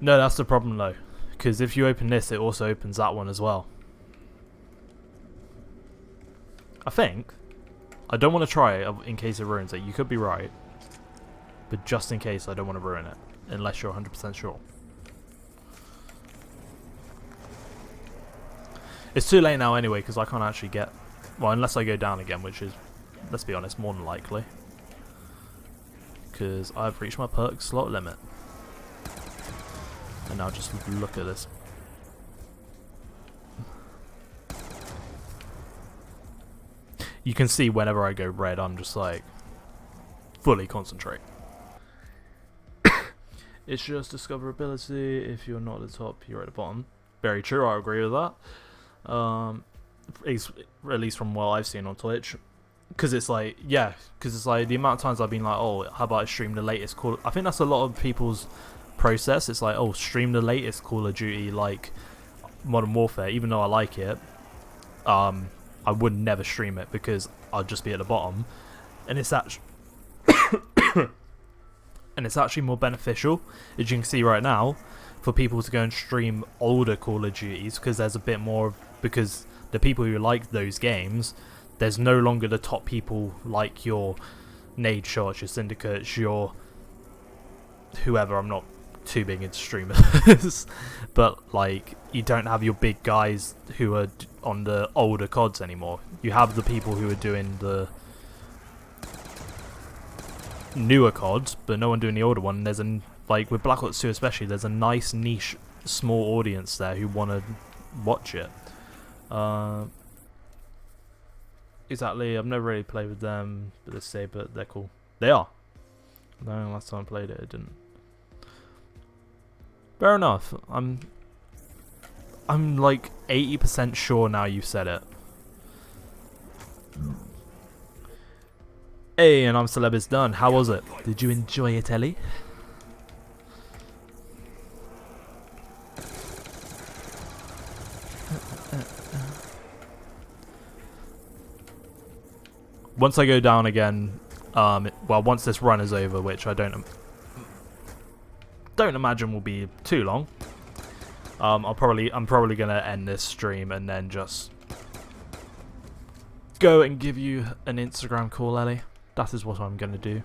No, that's the problem though. Because if you open this, it also opens that one as well. I think. I don't want to try it in case it ruins it. You could be right. But just in case, I don't want to ruin it. Unless you're 100% sure. It's too late now anyway, because I can't actually get... Well, unless I go down again, which is, let's be honest, more than likely. Because I've reached my perk slot limit. And now just look at this. You can see whenever I go red, I'm just like, fully concentrate. It's just discoverability. If you're not at the top, you're at the bottom. Very true, I agree with that. At least from what I've seen on Twitch. Because it's like, yeah, because it's like the amount of times I've been like, oh, how about I stream the latest Call... I think that's a lot of people's process. It's like, oh, stream the latest Call of Duty, like Modern Warfare, even though I like it. I would never stream it because I'd just be at the bottom. And it's actually... and it's actually more beneficial, as you can see right now, for people to go and stream older Call of Duties, because there's a bit more... Because the people who like those games, there's no longer the top people like your Nadeshots, your Syndicates, your... whoever. I'm not too big into streamers. But, like, you don't have your big guys who are on the older CODs anymore. You have the people who are doing the newer CODs, but no one doing the older one. There's a, like with Black Ops 2 especially, there's a nice niche small audience there who want to watch it. Exactly, I've never really played with them, but let's say, but they're cool. They are. No, last time I played it, it didn't. Fair enough. I'm like 80% sure now you've said it. Hey, and I'm Celeb is done. How was it? Did you enjoy it, Ellie? Once I go down again, well, once this run is over, which I don't imagine will be too long. I'm probably gonna end this stream and then just go and give you an Instagram call, Ellie. That is what I'm gonna do.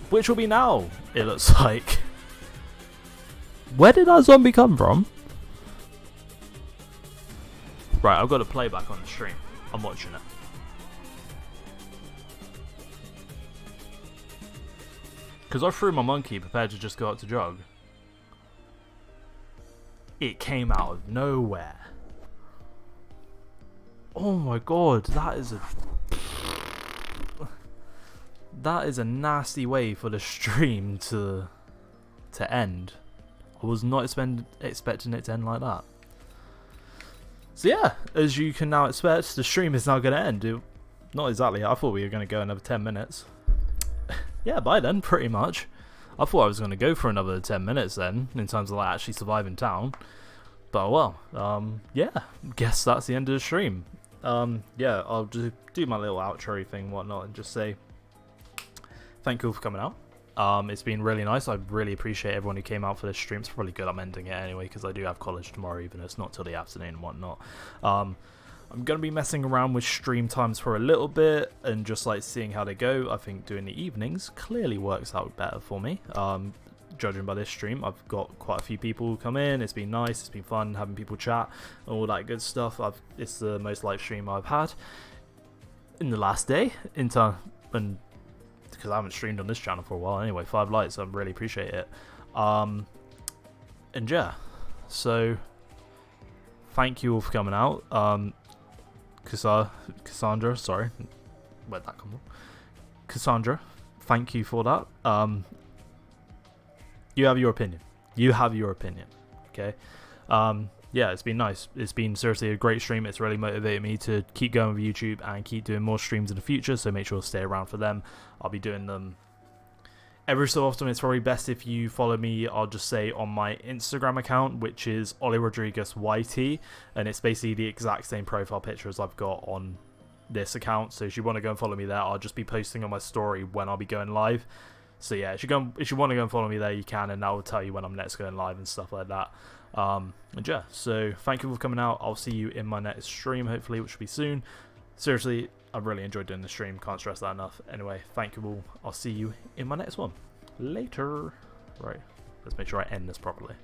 Which will be now, it looks like. Where did that zombie come from? Right, I've got to play back on the stream. I'm watching it. Because I threw my monkey prepared to just go out to jog. It came out of nowhere. Oh my god, that is a nasty way for the stream to end. I was not expecting it to end like that. So yeah, as you can now expect, the stream is now going to end. Not exactly. I thought we were going to go another 10 minutes. Yeah, bye then, pretty much. I thought I was going to go for another 10 minutes then, in terms of like actually surviving town. But well, yeah, guess that's the end of the stream. Yeah, I'll just do my little outro thing, whatnot, and just say thank you all for coming out. It's been really nice. I really appreciate everyone who came out for this stream. It's probably good I'm ending it anyway, because I do have college tomorrow, even though it's not till the afternoon and whatnot. I'm going to be messing around with stream times for a little bit and just like seeing how they go. I think doing the evenings clearly works out better for me. Judging by this stream, I've got quite a few people come in. It's been nice. It's been fun having people chat, all that good stuff. It's the most live stream I've had in the last day because I haven't streamed on this channel for a while anyway. 5 likes, I really appreciate it. And yeah, so thank you all for coming out. Cassandra, sorry, where'd that come from? Cassandra, thank you for that. You have your opinion. You have your opinion. Okay. Yeah, it's been nice. It's been seriously a great stream. It's really motivated me to keep going with YouTube and keep doing more streams in the future. So make sure to stay around for them. I'll be doing them every so often. It's probably best if you follow me, I'll just say, on my Instagram account, which is Ollie Rodriguez YT, and it's basically the exact same profile picture as I've got on this account. So if you want to go and follow me there, I'll just be posting on my story when I'll be going live. So yeah, if you want to go and follow me there, you can, and that will tell you when I'm next going live and stuff like that. And yeah, so thank you for coming out. I'll see you in my next stream, hopefully, which will be soon. Seriously, I really enjoyed doing the stream. Can't stress that enough. Anyway, thank you all. I'll see you in my next one. Later. Right, let's make sure I end this properly.